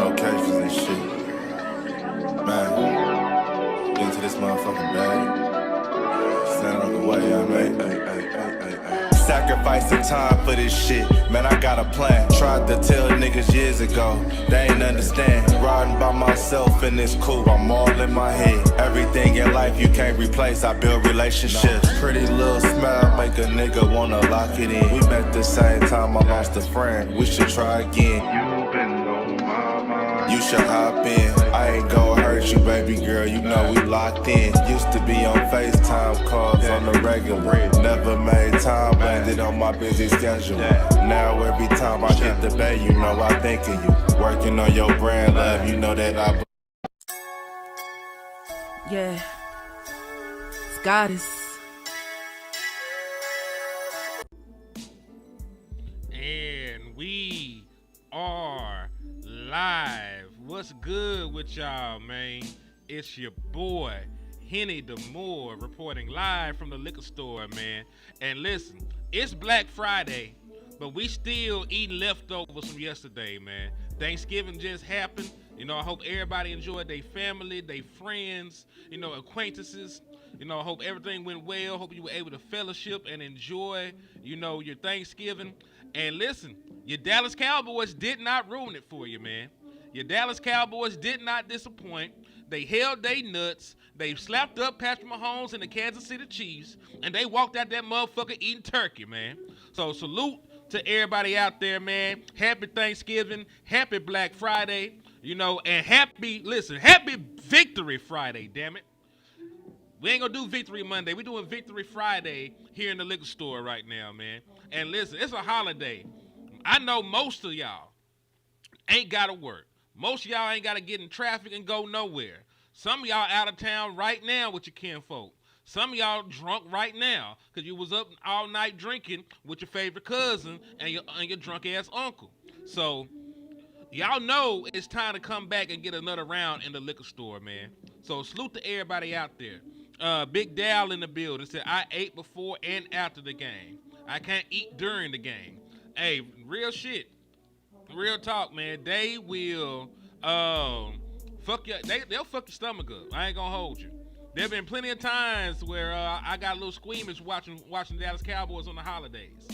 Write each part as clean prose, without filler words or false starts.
locations and shit. Man, get into this motherfucking bag. Stand on the way I made. Sacrificing time for this shit, man, I got a plan. Tried to tell niggas years ago, they ain't understand. Riding by myself and it's cool, I'm all in my head. Everything in life you can't replace, I build relationships. Pretty little smile make a nigga wanna lock it in. We met the same time I lost a friend, we should try again. You been on my mind, you should hop in. I ain't gon' hurt you, baby girl, you know we locked in. Used to be on FaceTime calls on the regular. Never made time, landed on my busy schedule. Now every time I hit the bay, you know I think of you. Working on your brand, love, you know that I... Yeah, it's Goddess. And we are live. What's good with y'all, man? It's your boy, Henny DeMoore, reporting live from the liquor store, man. And listen, it's Black Friday, but we still eating leftovers from yesterday, man. Thanksgiving just happened. You know, I hope everybody enjoyed their family, their friends, you know, acquaintances. You know, I hope everything went well. Hope you were able to fellowship and enjoy, you know, your Thanksgiving. And listen, your Dallas Cowboys did not ruin it for you, man. Your Dallas Cowboys did not disappoint. They held they nuts. They slapped up Patrick Mahomes and the Kansas City Chiefs, and they walked out that motherfucker eating turkey, man. So salute to everybody out there, man. Happy Thanksgiving. Happy Black Friday. You know, and happy Victory Friday, damn it. We ain't gonna do Victory Monday. We doing Victory Friday here in the liquor store right now, man. And listen, it's a holiday. I know most of y'all ain't gotta work. Most of y'all ain't gotta get in traffic and go nowhere. Some of y'all out of town right now with your kinfolk. Some of y'all drunk right now because you was up all night drinking with your favorite cousin and your drunk ass uncle. So y'all know it's time to come back and get another round in the liquor store, man. So salute to everybody out there. Big Dal in the building said, I ate before and after the game. I can't eat during the game. Hey, real shit. Real talk, man. They will fuck you. They'll fuck your stomach up. I ain't gonna hold you. There been plenty of times where I got a little squeamish watching Dallas Cowboys on the holidays.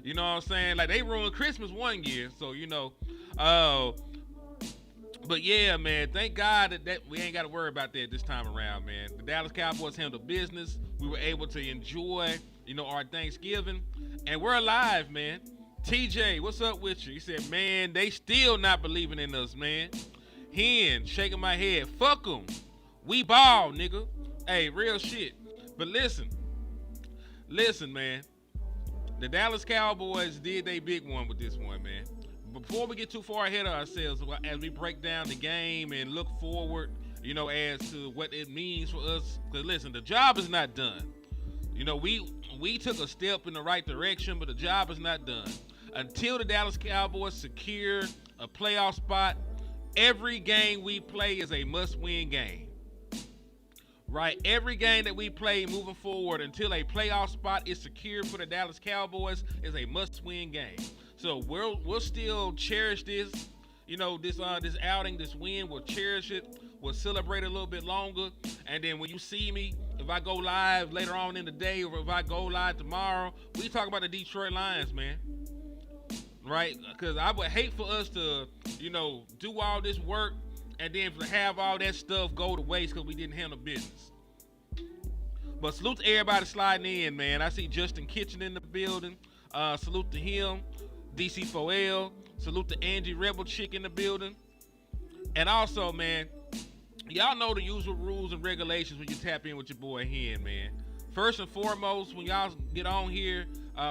You know what I'm saying? Like, they ruined Christmas one year, so you know. But yeah, man, thank God that we ain't got to worry about that this time around, man. The Dallas Cowboys handled business. We were able to enjoy, you know, our Thanksgiving, and we're alive, man. TJ, what's up with you? He said, man, they still not believing in us, man. Hen, shaking my head. Fuck them. We ball, nigga. Hey, real shit. But listen, man. The Dallas Cowboys did they big one with this one, man. Before we get too far ahead of ourselves, as we break down the game and look forward, you know, as to what it means for us. Because listen, the job is not done. You know, we took a step in the right direction, but the job is not done. Until the Dallas Cowboys secure a playoff spot, every game we play is a must-win game. Right? Every game that we play moving forward until a playoff spot is secured for the Dallas Cowboys is a must-win game. So we'll still cherish this, you know, this outing, this win. We'll cherish it. We'll celebrate a little bit longer. And then when you see me, if I go live later on in the day or if I go live tomorrow, we talk about the Detroit Lions, man. Right? Because I would hate for us to, you know, do all this work and then have all that stuff go to waste because we didn't handle business. But salute to everybody sliding in, man. I see Justin Kitchen in the building. Salute to him. DC4L. Salute to Angie Rebel Chick in the building. And also, man, y'all know the usual rules and regulations when you tap in with your boy Hen, man. First and foremost, when y'all get on here,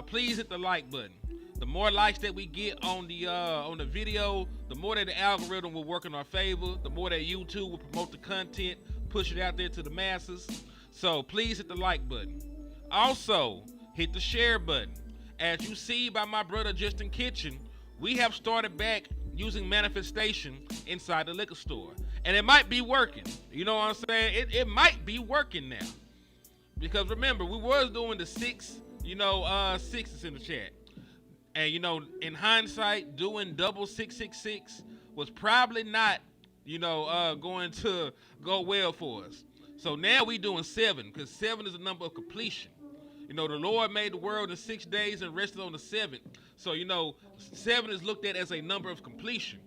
please hit the like button. The more likes that we get on the video, the more that the algorithm will work in our favor. The more that YouTube will promote the content, push it out there to the masses. So please hit the like button. Also, hit the share button. As you see by my brother Justin Kitchen, we have started back using manifestation inside the liquor store. And it might be working. You know what I'm saying? It might be working now. Because remember, we was doing the sixes in the chat. And, you know, in hindsight, doing double 666 was probably not, going to go well for us. So now we doing 7 because 7 is a number of completion. The Lord made the world in 6 days and rested on the 7th. So, 7 is looked at as a number of completion.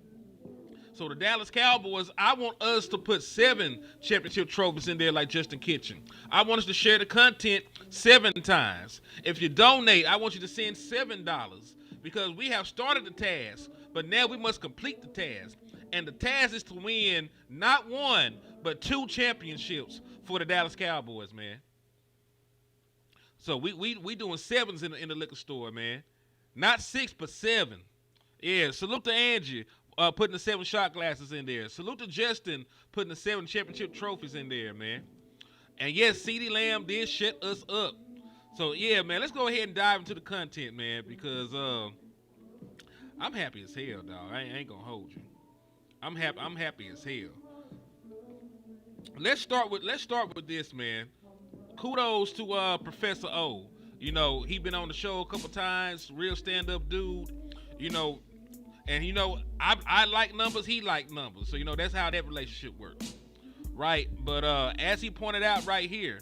So the Dallas Cowboys, I want us to put 7 championship trophies in there like Justin Kitchen. I want us to share the content 7 times. If you donate, I want you to send $7 because we have started the task, but now we must complete the task. And the task is to win not 1, but 2 championships for the Dallas Cowboys, man. So we doing 7s in the liquor store, man. Not 6, but 7. Yeah, salute to Angie putting the 7 shot glasses in there. Salute to Justin putting the 7 championship trophies in there, man. And yes, CeeDee Lamb did shut us up. So yeah, man, let's go ahead and dive into the content, man, because I'm happy as hell, dog. I ain't gonna hold you. I'm happy as hell. Let's start with this, man. Kudos to Professor O. He been on the show a couple times. Real stand-up dude. And I like numbers. He like numbers. So that's how that relationship works, right? But as he pointed out right here,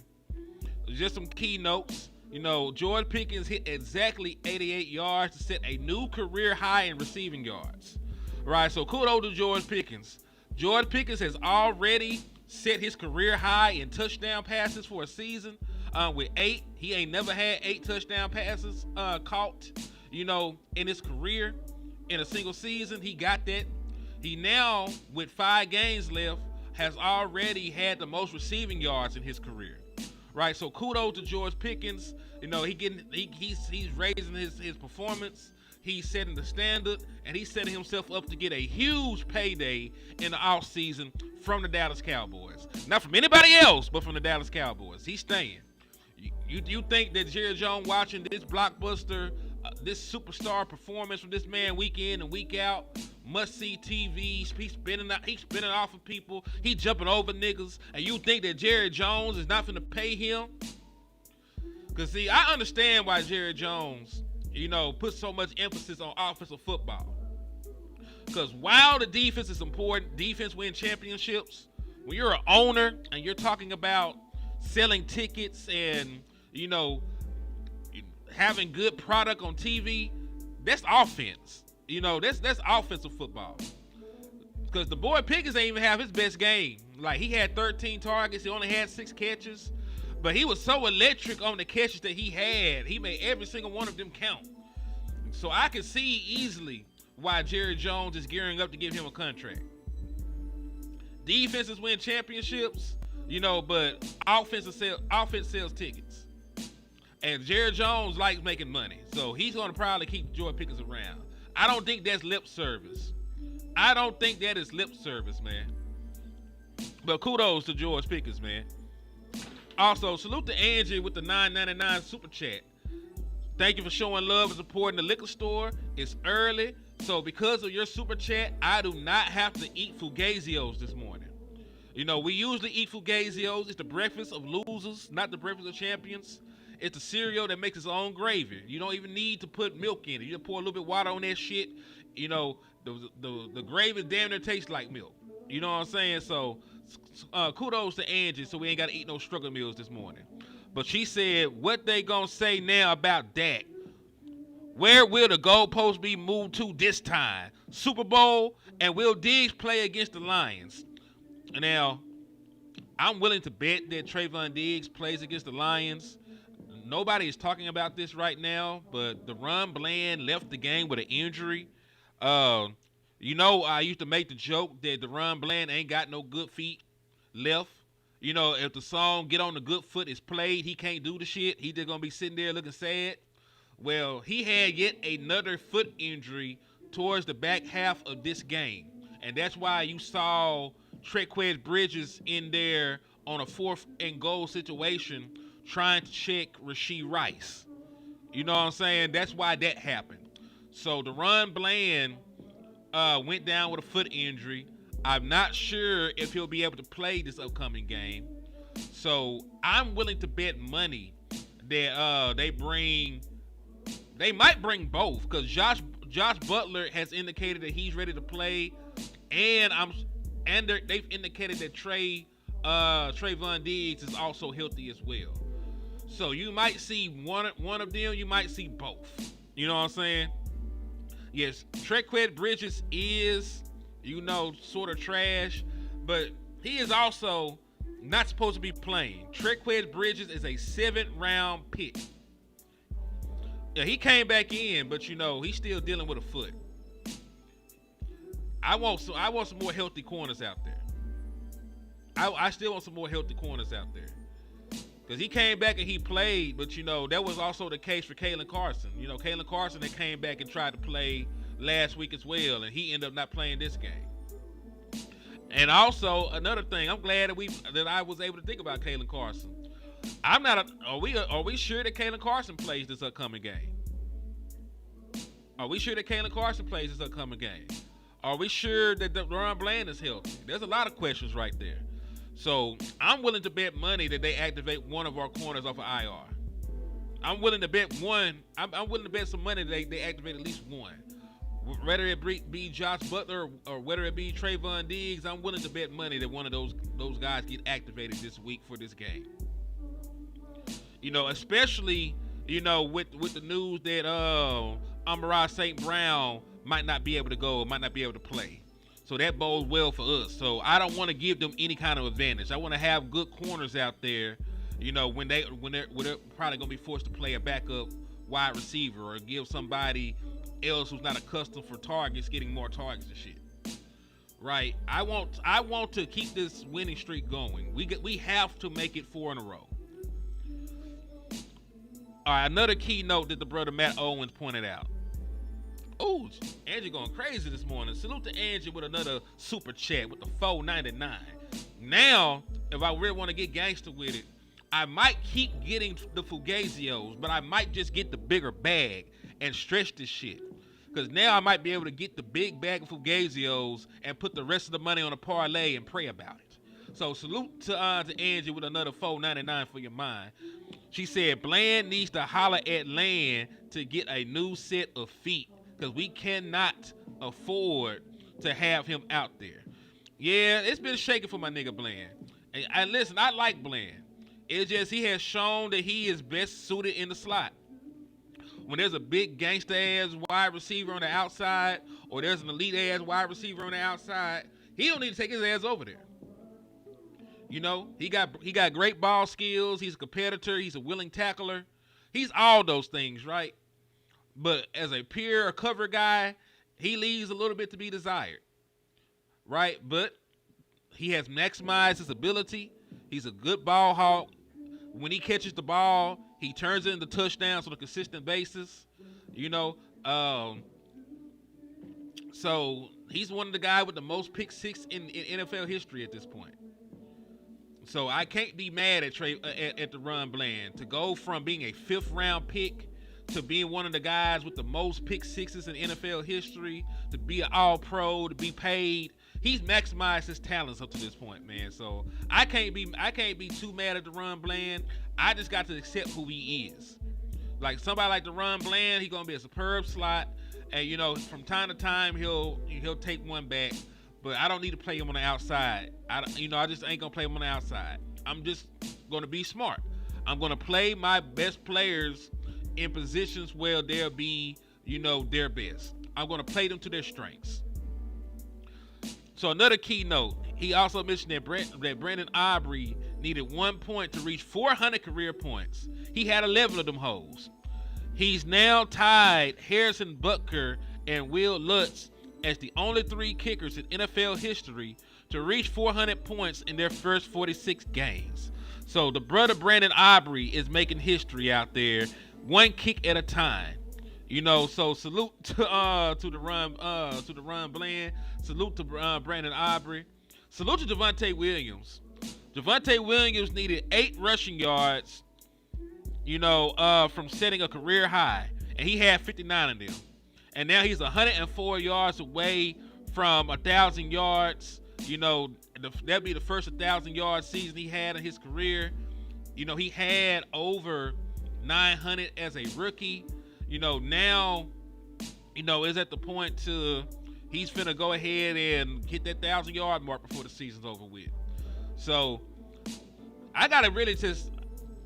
just some key notes. George Pickens hit exactly 88 yards to set a new career high in receiving yards. Right. So kudos to George Pickens. George Pickens has already set his career high in touchdown passes for a season with 8. He ain't never had 8 touchdown passes caught, in his career in a single season. He got that. He now, with 5 games left, has already had the most receiving yards in his career. Right, so kudos to George Pickens. He's raising his performance. He's setting the standard, and he's setting himself up to get a huge payday in the offseason from the Dallas Cowboys. Not from anybody else, but from the Dallas Cowboys. He's staying. You think that Jerry Jones watching this blockbuster, this superstar performance from this man week in and week out, must-see TV, he's spinning off of people, he jumping over niggas, and you think that Jerry Jones is not finna pay him? Because, see, I understand why Jerry Jones, puts so much emphasis on offensive football. Because while the defense is important, defense wins championships, when you're an owner and you're talking about selling tickets and, having good product on TV, that's offense. That's offensive football. Because the boy Pickens ain't even have his best game. Like, he had 13 targets. He only had 6 catches. But he was so electric on the catches that he had. He made every single one of them count. So I can see easily why Jerry Jones is gearing up to give him a contract. Defenses win championships, but offense sells tickets. And Jerry Jones likes making money. So he's going to probably keep George Pickens around. I don't think that's lip service. I don't think that is lip service, man. But kudos to George Pickens, man. Also, salute to Angie with the $9.99 super chat. Thank you for showing love and supporting the liquor store. It's early, so because of your super chat, I do not have to eat Fugazios this morning. We usually eat Fugazios. It's the breakfast of losers, not the breakfast of champions. It's the cereal that makes its own gravy. You don't even need to put milk in it. You just pour a little bit of water on that shit. The gravy damn near tastes like milk. You know what I'm saying? So kudos to Angie, so we ain't got to eat no struggle meals this morning. But she said, what they gonna say now about Dak? Where will the goalpost be moved to this time? Super Bowl? And will Diggs play against the Lions? Now, I'm willing to bet that Trayvon Diggs plays against the Lions. Nobody is talking about this right now, but DeRon Bland left the game with an injury. I used to make the joke that DeRon Bland ain't got no good feet left. If the song Get on the Good Foot is played, he can't do the shit. He just going to be sitting there looking sad. Well, he had yet another foot injury towards the back half of this game. And that's why you saw Tre'Quez Bridges in there on a 4th and goal situation trying to check Rashee Rice. You know what I'm saying? That's why that happened. So DeRon Bland went down with a foot injury. I'm not sure if he'll be able to play this upcoming game. So I'm willing to bet money that they might bring both, because Josh Butler has indicated that he's ready to play They've indicated that Trayvon Diggs is also healthy as well. So you might see one of them, you might see both. You know what I'm saying? Yes, Trequet Bridges is, sort of trash, but he is also not supposed to be playing. Trequet Bridges is a 7th round pick. Yeah, he came back in, but he's still dealing with a foot. I want some more healthy corners out there. I still want some more healthy corners out there. Because he came back and he played, but, that was also the case for Kalen Carson. Kalen Carson that came back and tried to play last week as well, and he ended up not playing this game. And also, another thing, I'm glad that I was able to think about Kalen Carson. Are we sure that Kalen Carson plays this upcoming game? Are we sure that Kalen Carson plays this upcoming game? Are we sure that Ron Bland is healthy? There's a lot of questions right there. So I'm willing to bet money that they activate one of our corners off of IR. I'm willing to bet one. I'm willing to bet some money that they activate at least one. Whether it be Josh Butler or whether it be Trayvon Diggs, I'm willing to bet money that one of those guys get activated this week for this game. Especially with the news that Amon-Ra St. Brown might not be able to go, might not be able to play. So that bodes well for us. So I don't want to give them any kind of advantage. I want to have good corners out there, when they're probably gonna be forced to play a backup wide receiver or give somebody else who's not accustomed for targets getting more targets and shit. Right? I want to keep this winning streak going. We have to make it 4 in a row. All right, another key note that the brother Matt Owens pointed out. Oh, Angie going crazy this morning. Salute to Angie with another super chat with the $4.99. Now, if I really want to get gangster with it, I might keep getting the Fugazios, but I might just get the bigger bag and stretch this shit. Because now I might be able to get the big bag of Fugazios and put the rest of the money on a parlay and pray about it. So salute to Angie with another $4.99 for your mind. She said Bland needs to holler at Land to get a new set of feet because we cannot afford to have him out there. Yeah, it's been shaking for my nigga Bland. And listen, I like Bland. It's just he has shown that he is best suited in the slot. When there's a big gangster-ass wide receiver on the outside or there's an elite-ass wide receiver on the outside, he don't need to take his ass over there. He got great ball skills. He's a competitor. He's a willing tackler. He's all those things, right? But as a pure cover guy, he leaves a little bit to be desired, right? But he has maximized his ability. He's a good ball hawk. When he catches the ball, he turns it into touchdowns on a consistent basis, So he's one of the guys with the most pick six in NFL history at this point. So I can't be mad at the Ron Bland to go from being a 5th round pick to being one of the guys with the most pick sixes in NFL history, to be an all-pro, to be paid. He's maximized his talents up to this point, man. So I can't be too mad at the Ron Bland. I just got to accept who he is. Like somebody like the Ron Bland, he's gonna be a superb slot, and from time to time he'll take one back. But I don't need to play him on the outside. I just ain't gonna play him on the outside. I'm just gonna be smart. I'm gonna play my best players in positions where they'll be, their best. I'm gonna play them to their strengths. So another key note, he also mentioned that Brandon Aubrey needed 1 point to reach 400 career points. He had 11 of them hoes. He's now tied Harrison Butker and Will Lutz as the only 3 kickers in NFL history to reach 400 points in their first 46 games. So the brother Brandon Aubrey is making history out there, one kick at a time. So salute to the Ron Bland. Salute to Brandon Aubrey. Salute to Javonte Williams. Javonte Williams needed 8 rushing yards, from setting a career high, and he had 59 of them. And now he's 104 yards away from 1,000 yards. That'd be the first 1,000-yard season he had in his career. He had over 900 as a rookie. Now, is at the point to He's finna go ahead and hit that 1,000-yard mark before the season's over with. So I gotta really just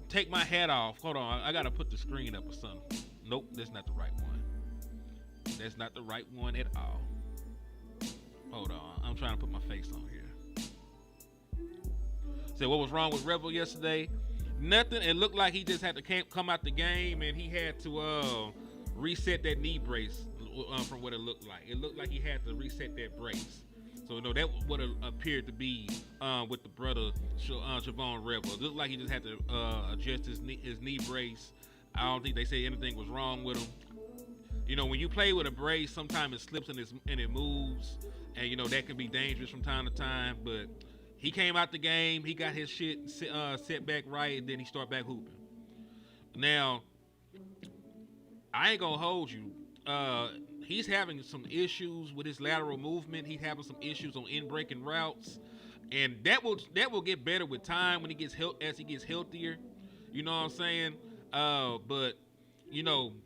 take my hat off. Hold on, I gotta put the screen up or something. Nope, that's not the right one. That's not the right one at all. Hold on, I'm trying to put my face on here. So what was wrong with Rebel yesterday? Nothing. It looked like he just had to come out the game and he had to reset that knee brace from what it looked like. It looked like he had to reset that brace. So that would have appeared to be with the brother Javon Rebel. It looked like he just had to adjust his knee brace. I don't think they say anything was wrong with him. When you play with a brace, sometimes it slips and it moves, and that can be dangerous from time to time. But he came out the game, he got his shit set back right, and then he started back hooping. Now, I ain't gonna hold you. He's having some issues with his lateral movement. He's having some issues on in-breaking routes, and that will get better with time when he gets healthier. You know what I'm saying? But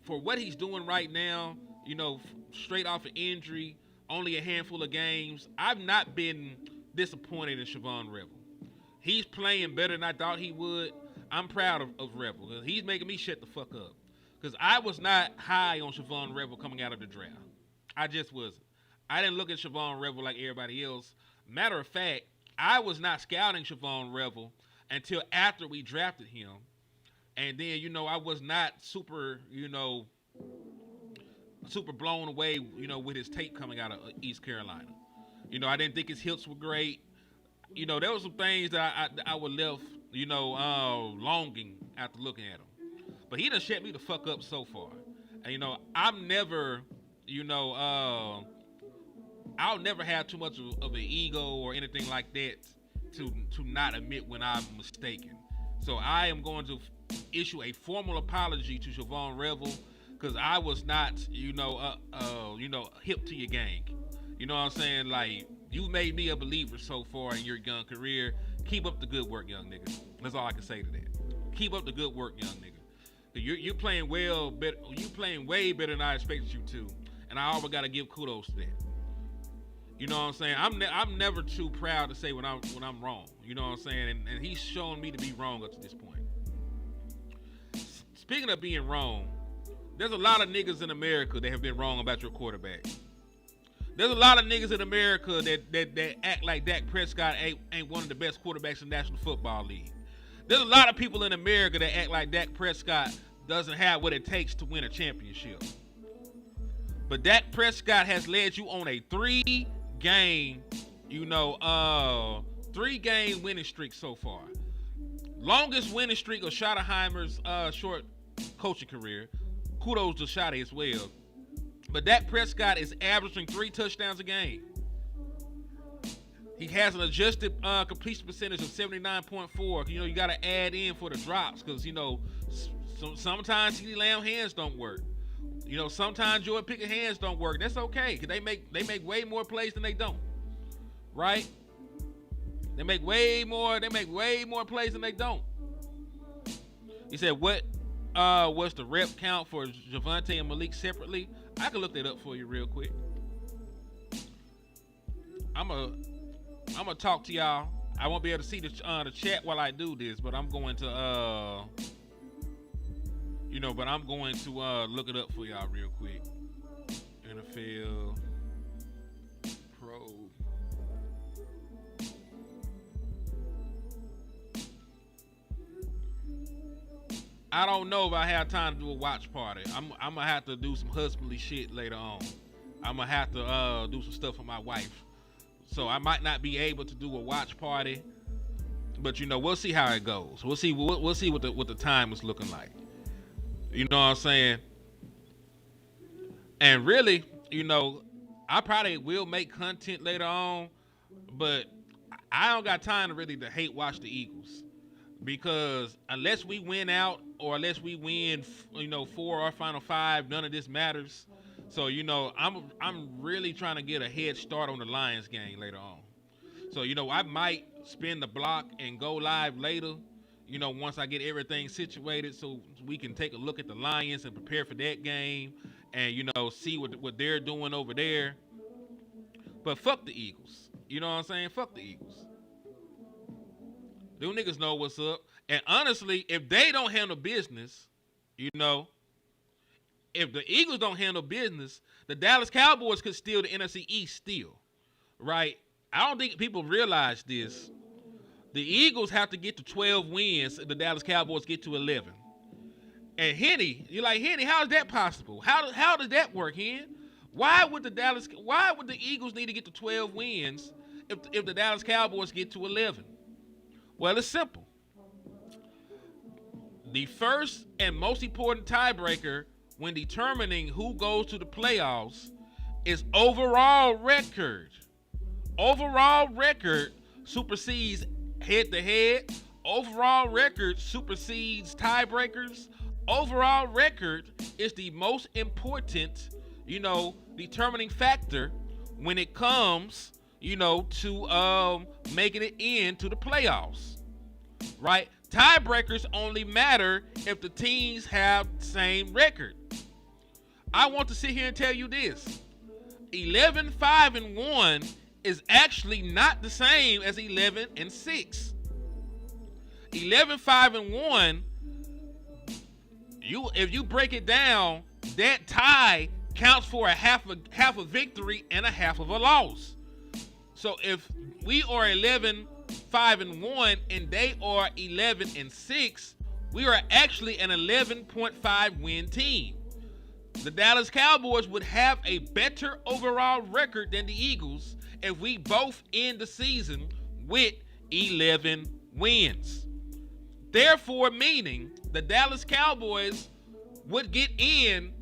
for what he's doing right now, straight off an injury, only a handful of games, I've not been disappointed in Javon Rebel. He's playing better than I thought he would. I'm proud of Rebel. He's making me shut the fuck up. Because I was not high on Javon Rebel coming out of the draft. I just wasn't. I didn't look at Javon Rebel like everybody else. Matter of fact, I was not scouting Javon Rebel until after we drafted him. And then, I was not super blown away, with his tape coming out of East Carolina. I didn't think his hips were great. There were some things that I was left, longing after looking at him. But he done shut me the fuck up so far. And, I'm never, I'll never have too much of an ego or anything like that to not admit when I'm mistaken. So I am going to issue a formal apology to Javon Rebel because I was not, hip to your gang. You know what I'm saying? Like, you made me a believer so far in your young career. Keep up the good work, young nigga. That's all I can say to that. Keep up the good work, young nigga. You're playing better. You playing way better than I expected you to, and I always gotta give kudos to that. You know what I'm saying? I'm never too proud to say when I'm wrong. You know what I'm saying? And he's shown me to be wrong up to this point. Speaking of being wrong, there's a lot of niggas in America that have been wrong about your quarterback. There's a lot of niggas in America that act like Dak Prescott ain't one of the best quarterbacks in the National Football League. There's a lot of people in America that act like Dak Prescott doesn't have what it takes to win a championship. But Dak Prescott has led you on a three-game winning streak so far. Longest winning streak of Schottenheimer's short coaching career. Kudos to Schotty as well. But Dak Prescott is averaging 3 touchdowns a game. He has an adjusted completion percentage of 79.4. You got to add in for the drops because, sometimes CeeDee Lamb hands don't work. Sometimes Jordan Pickett hands don't work. That's okay because they make way more plays than they don't. Right? They make way more plays than they don't. He said, what was the rep count for Javonte and Malik separately? I can look that up for you real quick. I'm gonna talk to y'all. I won't be able to see the chat while I do this, but I'm going to look it up for y'all real quick. NFL Pro. I don't know if I have time to do a watch party. I'm gonna have to do some husbandly shit later on. I'm gonna have to do some stuff for my wife. So I might not be able to do a watch party, but we'll see how it goes. We'll see what the time is looking like. You know what I'm saying? And really, I probably will make content later on, but I don't got time to hate watch the Eagles because unless we win out or unless we win, 4 or final 5, none of this matters. So, I'm really trying to get a head start on the Lions game later on. So, I might spin the block and go live later, once I get everything situated so we can take a look at the Lions and prepare for that game and, see what they're doing over there. But fuck the Eagles. You know what I'm saying? Fuck the Eagles. Them niggas know what's up. And honestly, if they don't handle business, you know, if the Eagles don't handle business, the Dallas Cowboys could steal the NFC East still, right? I don't think people realize this. The Eagles have to get to 12 wins if the Dallas Cowboys get to 11. And Henny, you're like, Henny, how is that possible? How does that work, Hen? Why would the Eagles need to get to 12 wins if the Dallas Cowboys get to 11? Well, it's simple. The first and most important tiebreaker when determining who goes to the playoffs is overall record. Overall record supersedes head-to-head. Overall record supersedes tiebreakers. Overall record is the most important, determining factor when it comes, to making it into the playoffs, right? Tiebreakers only matter if the teams have the same record. I want to sit here and tell you this. 11-5-1 is actually not the same as 11-6. 11-5-1, if you break it down, that tie counts for a half a victory and a half of a loss. So if we are 11-5-1 and they are 11-6, we are actually an 11.5 win team. The Dallas Cowboys would have a better overall record than the Eagles if we both end the season with 11 wins. Therefore, meaning the Dallas Cowboys would get in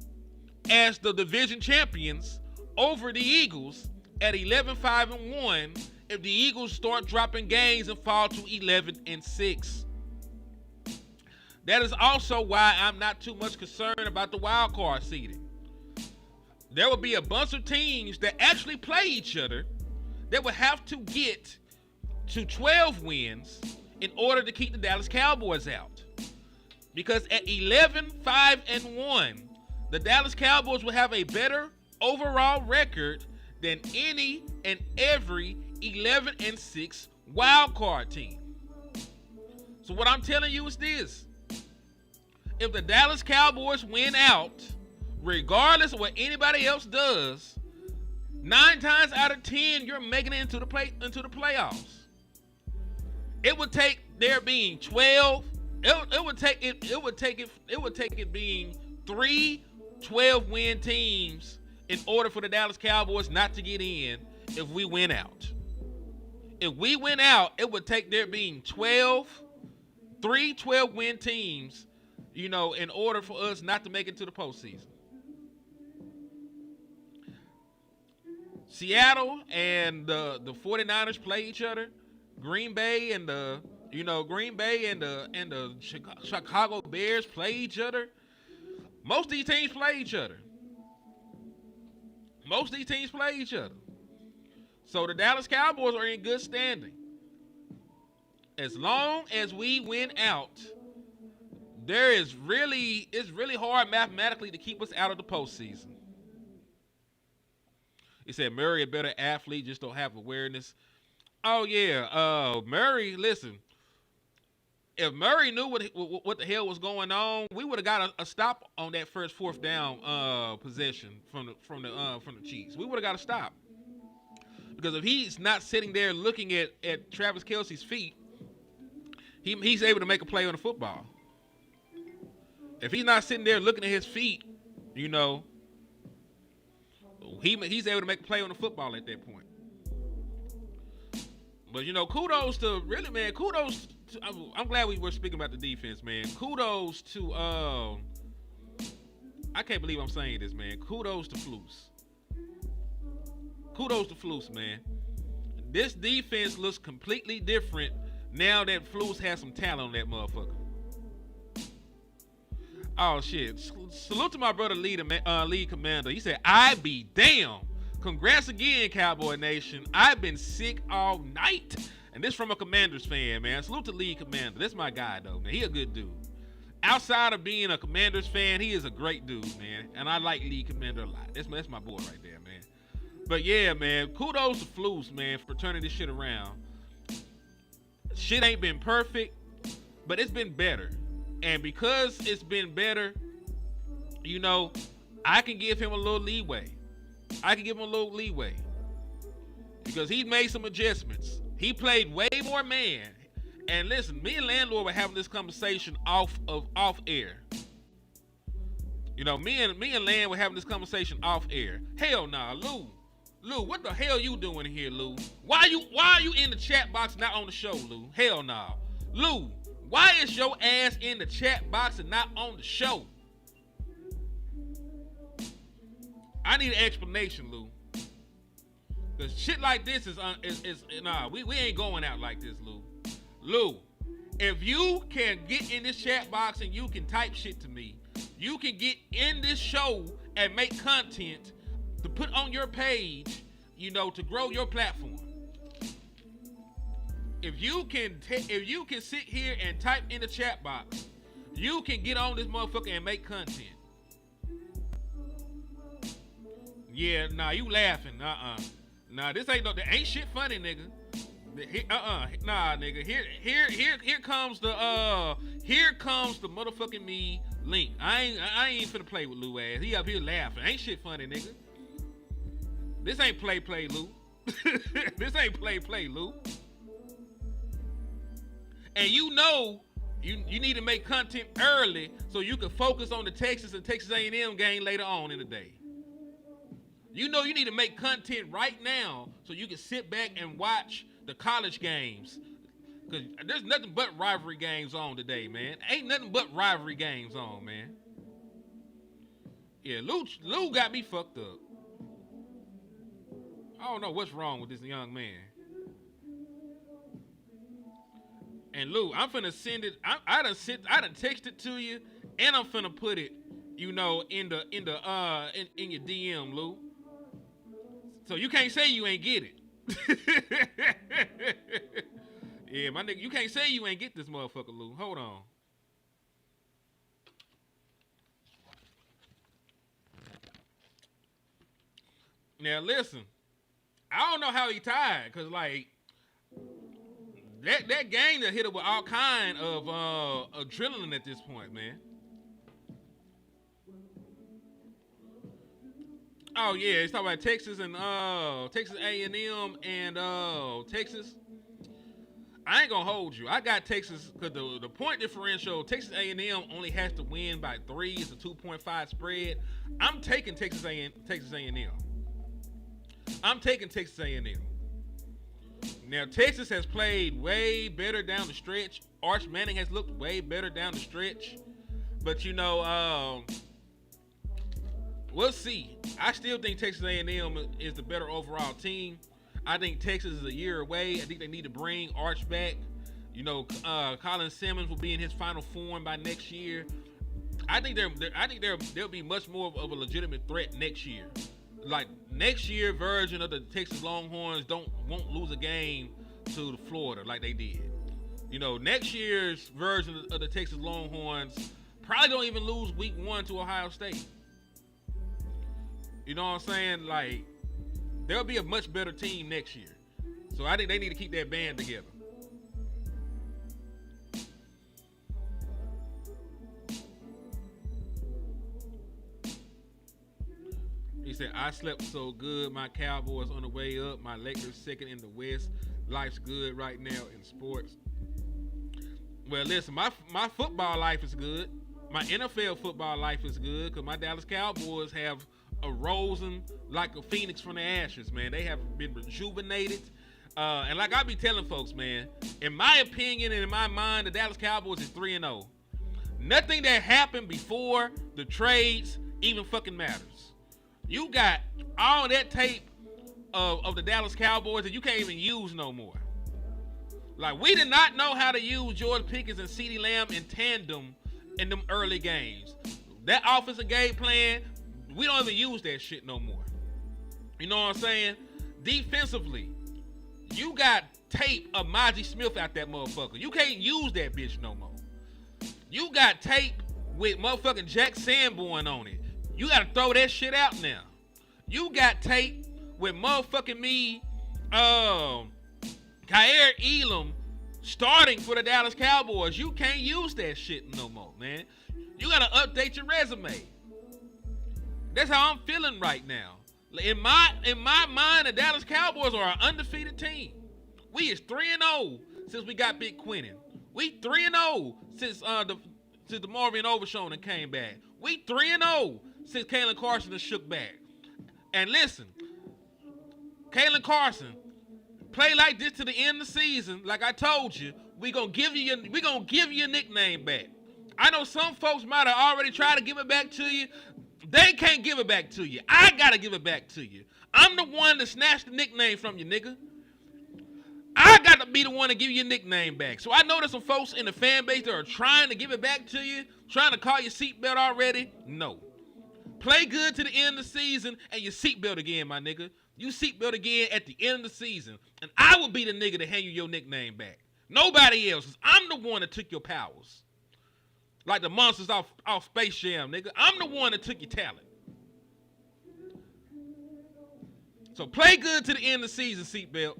as the division champions over the Eagles at 11-5-1 if the Eagles start dropping games and fall to 11-6. That is also why I'm not too much concerned about the wild card seeding. There will be a bunch of teams that actually play each other that will have to get to 12 wins in order to keep the Dallas Cowboys out. Because at 11-5-1, the Dallas Cowboys will have a better overall record than any and every 11-6 wild card team. So what I'm telling you is this. If the Dallas Cowboys win out, regardless of what anybody else does, 9 times out of 10, you're making it into the playoffs. It would take there being 12. It would take it being 3 12-win teams in order for the Dallas Cowboys not to get in if we win out. If we win out, it would take there being 3 12-win teams, in order for us not to make it to the postseason. Seattle and the 49ers play each other. Green Bay and the Chicago Bears play each other. Most of these teams play each other. So the Dallas Cowboys are in good standing. As long as we win out, it's really hard mathematically to keep us out of the postseason. He said Murray a better athlete, just don't have awareness. Oh yeah, Murray. Listen, if Murray knew what the hell was going on, we would have got a stop on that first 4th down possession from the Chiefs. We would have got a stop because if he's not sitting there looking at Travis Kelce's feet, he's able to make a play on the football. If he's not sitting there looking at his feet, he's able to make a play on the football at that point. But, kudos to, really, man, I'm glad we were speaking about the defense, man. Kudos to, I can't believe I'm saying this, man. Kudos to Flus. Man. This defense looks completely different now that Flus has some talent on that motherfucker. Oh, shit. Salute to my brother, lead commander. He said, I be damn. Congrats again, Cowboy Nation. I've been sick all night. And this from a Commanders fan, man. Salute to lead commander. That's my guy, though, man. He a good dude. Outside of being a Commanders fan, he is a great dude, man. And I like lead commander a lot. That's my boy right there, man. But yeah, man, kudos to Flus, man, for turning this shit around. Shit ain't been perfect, but it's been better. And because it's been better, you know, I can give him a little leeway. Because he's made some adjustments. He played way more man. And listen, me and Landlord were having this conversation off air. You know, me and Land were having this conversation off air. Hell nah, Lou, what the hell you doing here, Lou? Why are you in the chat box not on the show, Lou? Hell nah. Lou, why is your ass in the chat box and not on the show? I need an explanation, Lou. Cause shit like this is nah, we ain't going out like this, Lou. Lou, if you can get in this chat box and you can type shit to me, you can get in this show and make content to put on your page, you know, to grow your platform. If you can sit here and type in the chat box, you can get on this motherfucker and make content. Yeah, nah, you laughing. Nah, this ain't ain't shit funny, nigga. Nah, nigga. Here comes the motherfucking me link. I ain't finna play with Lou ass. He up here laughing. Ain't shit funny, nigga. This ain't play, Lou. This ain't play, Lou. And you know, you need to make content early so you can focus on the Texas and Texas A&M game later on in the day. You know you need to make content right now so you can sit back and watch the college games. Because there's nothing but rivalry games on today, man. Ain't nothing but rivalry games on, man. Yeah, Lou got me fucked up. I don't know what's wrong with this young man. And Lou, I'm finna send it. I done text it to you, and I'm finna put it, you know, in your DM, Lou. So you can't say you ain't get it. Yeah, my nigga, you can't say you ain't get this motherfucker, Lou. Hold on. Now listen, I don't know how he tied, cause like that game that hit it with all kind of adrenaline at this point, man. Oh yeah, it's talking about Texas and Texas A&M and Texas. I ain't gonna hold you. I got Texas because the point differential. Texas A&M only has to win by 3. It's a 2.5 spread. I'm taking Texas A&M. I'm taking Texas A&M. Now Texas has played way better down the stretch. Arch Manning has looked way better down the stretch. But you know, we'll see. I still think Texas A&M is the better overall team. I think Texas is a year away. I think they need to bring Arch back. You know, Colin Simmons will be in his final form by next year. I think they'll be much more of a legitimate threat next year. Like next year version of the Texas Longhorns won't lose a game to Florida like they did. You know, next year's version of the Texas Longhorns probably don't even lose week 1 to Ohio State. You know what I'm saying? Like, there'll be a much better team next year. So I think they need to keep that band together. He said, I slept so good. My Cowboys on the way up. My Lakers second in the West. Life's good right now in sports. Well, listen, my football life is good. My NFL football life is good because my Dallas Cowboys have arisen like a phoenix from the ashes, man. They have been rejuvenated. And like I be telling folks, man, in my opinion and in my mind, the Dallas Cowboys is 3-0. Nothing that happened before the trades even fucking matters. You got all that tape of the Dallas Cowboys that you can't even use no more. Like, we did not know how to use George Pickens and CeeDee Lamb in tandem in them early games. That offensive game plan, we don't even use that shit no more. You know what I'm saying? Defensively, you got tape of Maji Smith out that motherfucker. You can't use that bitch no more. You got tape with motherfucking Jack Sanborn on it. You got to throw that shit out now. You got tape with motherfucking me, Kyer Elam starting for the Dallas Cowboys. You can't use that shit no more, man. You gotta update your resume. That's how I'm feeling right now. In my mind, the Dallas Cowboys are an undefeated team. We is 3-0 since we got Big Quentin. We 3-0 since the Marvin Overshown and came back. We 3-0 since Kalen Carson has shook back. And listen, Kalen Carson, play like this to the end of the season. Like I told you, we gonna give you your nickname back. I know some folks might have already tried to give it back to you. They can't give it back to you. I gotta give it back to you. I'm the one that snatched the nickname from you, nigga. I got to be the one to give you your nickname back. So I know there's some folks in the fan base that are trying to give it back to you, trying to call your seatbelt already. No. Play good to the end of the season and your seatbelt again, my nigga. You seatbelt again at the end of the season. And I will be the nigga to hand you your nickname back. Nobody else. I'm the one that took your powers. Like the monsters off Space Jam, nigga. I'm the one that took your talent. So play good to the end of the season, seatbelt.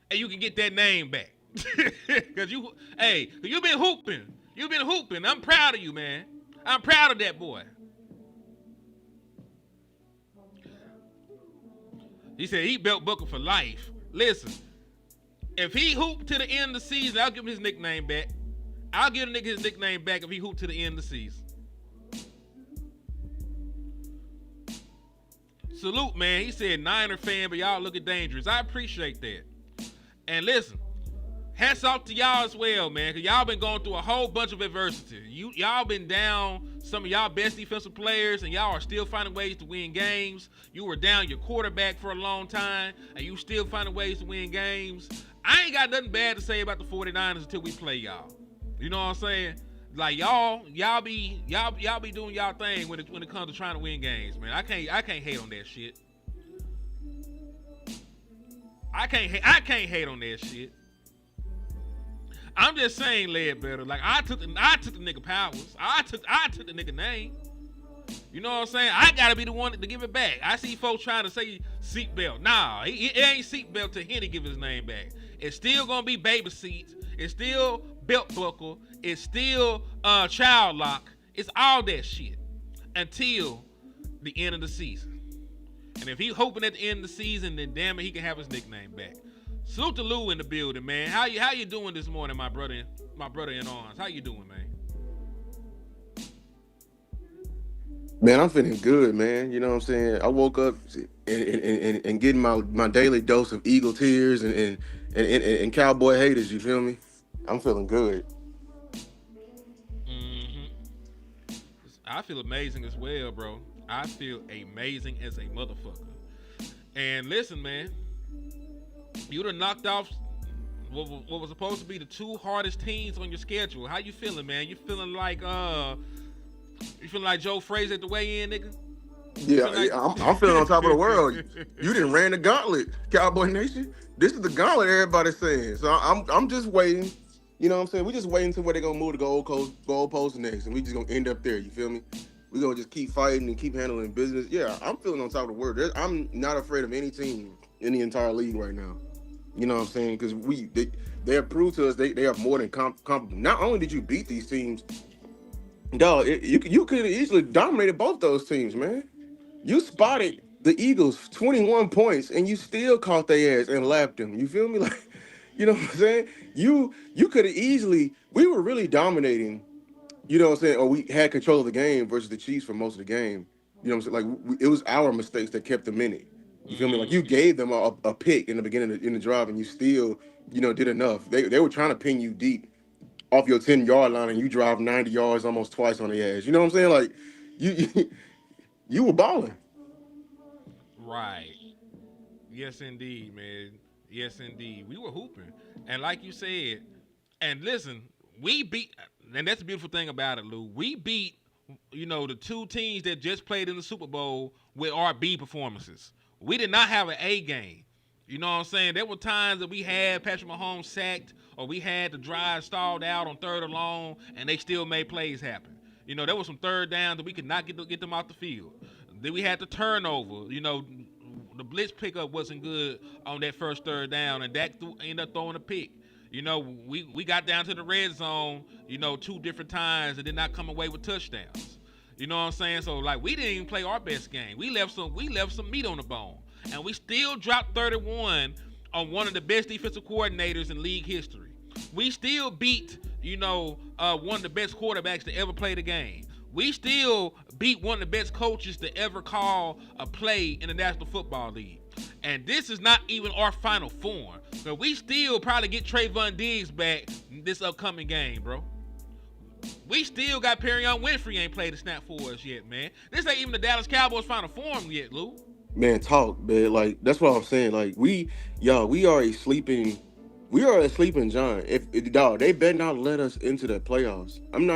And you can get that name back. Cause you've been hooping. You've been hooping. I'm proud of you, man. I'm proud of that boy. He said he belt Booker for life. Listen, if he hooped to the end of the season, I'll give him his nickname back. I'll give the nigga his nickname back if he hooped to the end of the season. Salute, man. He said Niner fan, but y'all looking dangerous. I appreciate that. And listen, hats off to y'all as well, man, because y'all been going through a whole bunch of adversity. Y'all been down some of y'all best defensive players, and y'all are still finding ways to win games. You were down your quarterback for a long time, and you still finding ways to win games. I ain't got nothing bad to say about the 49ers until we play y'all. You know what I'm saying? Like y'all be doing y'all thing when it comes to trying to win games, man. I can't hate on that shit. I can't hate on that shit. I'm just saying, Ledbetter. Like I took the nigga powers. I took the nigga name. You know what I'm saying? I gotta be the one to give it back. I see folks trying to say seatbelt. Nah, it ain't seatbelt till Henny give his name back. It's still gonna be baby seats. It's still belt buckle. It's still child lock. It's all that shit until the end of the season. And if he's hoping at the end of the season, then damn it, he can have his nickname back. Salute to Lou in the building, man. How you doing this morning, my brother in arms? How you doing, man? Man, I'm feeling good, man. You know what I'm saying? I woke up and getting my daily dose of Eagle tears and Cowboy haters, you feel me? I'm feeling good. Mm-hmm. I feel amazing as well, bro. I feel amazing as a motherfucker. And listen, man, you done knocked off what was supposed to be the two hardest teams on your schedule. How you feeling, man? You feeling like Joe Frazier at the weigh-in, nigga? Yeah, I'm feeling on top of the world. You done ran the gauntlet, Cowboy Nation. This is the gauntlet everybody's saying. So I'm just waiting. You know what I'm saying? We just waiting until where they're gonna move to goal post next, and we just gonna end up there. You feel me? We gonna just keep fighting and keep handling business. Yeah, I'm feeling on top of the world. I'm not afraid of any team in the entire league right now. You know what I'm saying? Because they have proved to us they are more than comparable. Not only did you beat these teams, dog, you could have easily dominated both those teams, man. You spotted the Eagles 21 points and you still caught their ass and lapped them. You feel me? Like, you know what I'm saying? You could have easily. We were really dominating. You know what I'm saying? Or we had control of the game versus the Chiefs for most of the game. You know what I'm saying? Like it was our mistakes that kept them in it. You feel me? Like you gave them a pick in the beginning in the drive, and you still, did enough. They were trying to pin you deep off your 10-yard line, and you drive 90 yards almost twice on the ass. You know what I'm saying? Like you were balling. Right. Yes, indeed, man. Yes, indeed. We were hooping, and like you said, and listen, we beat. And that's the beautiful thing about it, Lou. We beat, the two teams that just played in the Super Bowl with our B performances. We did not have an A game. You know what I'm saying? There were times that we had Patrick Mahomes sacked, or we had the drive stalled out on 3rd and long, and they still made plays happen. There was some third downs that we could not get them off the field. Then we had the turnover. The the blitz pickup wasn't good on that first third down, and Dak ended up throwing a pick. We got down to the red zone, 2 different times and did not come away with touchdowns. You know what I'm saying? So like we didn't even play our best game. We left some meat on the bone, and we still dropped 31 on one of the best defensive coordinators in league history. We still beat one of the best quarterbacks to ever play the game. We still beat one of the best coaches to ever call a play in the National Football League. And this is not even our final form. So we still probably get Trayvon Diggs back this upcoming game, bro. We still got Perion Winfrey ain't played a snap for us yet, man. This ain't even the Dallas Cowboys final form yet, Lou. Man, talk, man. Like that's what I'm saying. Like we are a sleeping giant. If dog, they better not let us into the playoffs. I'm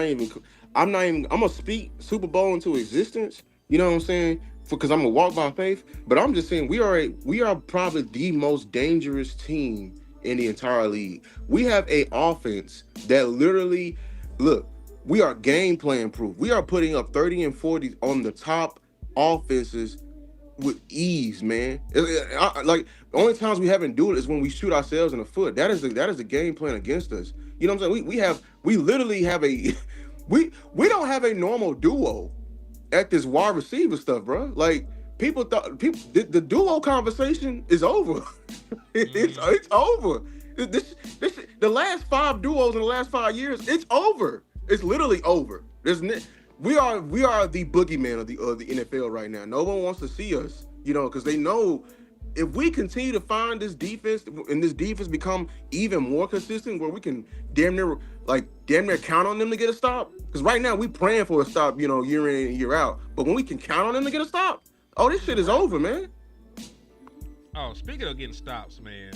gonna speak Super Bowl into existence. You know what I'm saying? Because I'm gonna walk by faith. But I'm just saying we are probably the most dangerous team in the entire league. We have a offense that literally, look, we are game plan proof. We are putting up 30 and 40 on the top offenses with ease, man. Like the only times we haven't do it is when we shoot ourselves in the foot. That is the game plan against us. You know what I'm saying? We literally have a we don't have a normal duo at this wide receiver stuff, bro. Like the duo conversation is over. It's over. This the last 5 duos in the last 5 years, it's over. It's literally over. We are the boogeyman of the NFL right now. No one wants to see us, because they know if we continue to find this defense and this defense become even more consistent, where we can damn near count on them to get a stop. Because right now we praying for a stop, year in and year out. But when we can count on them to get a stop, oh, this shit is over, man. Oh, speaking of getting stops, man.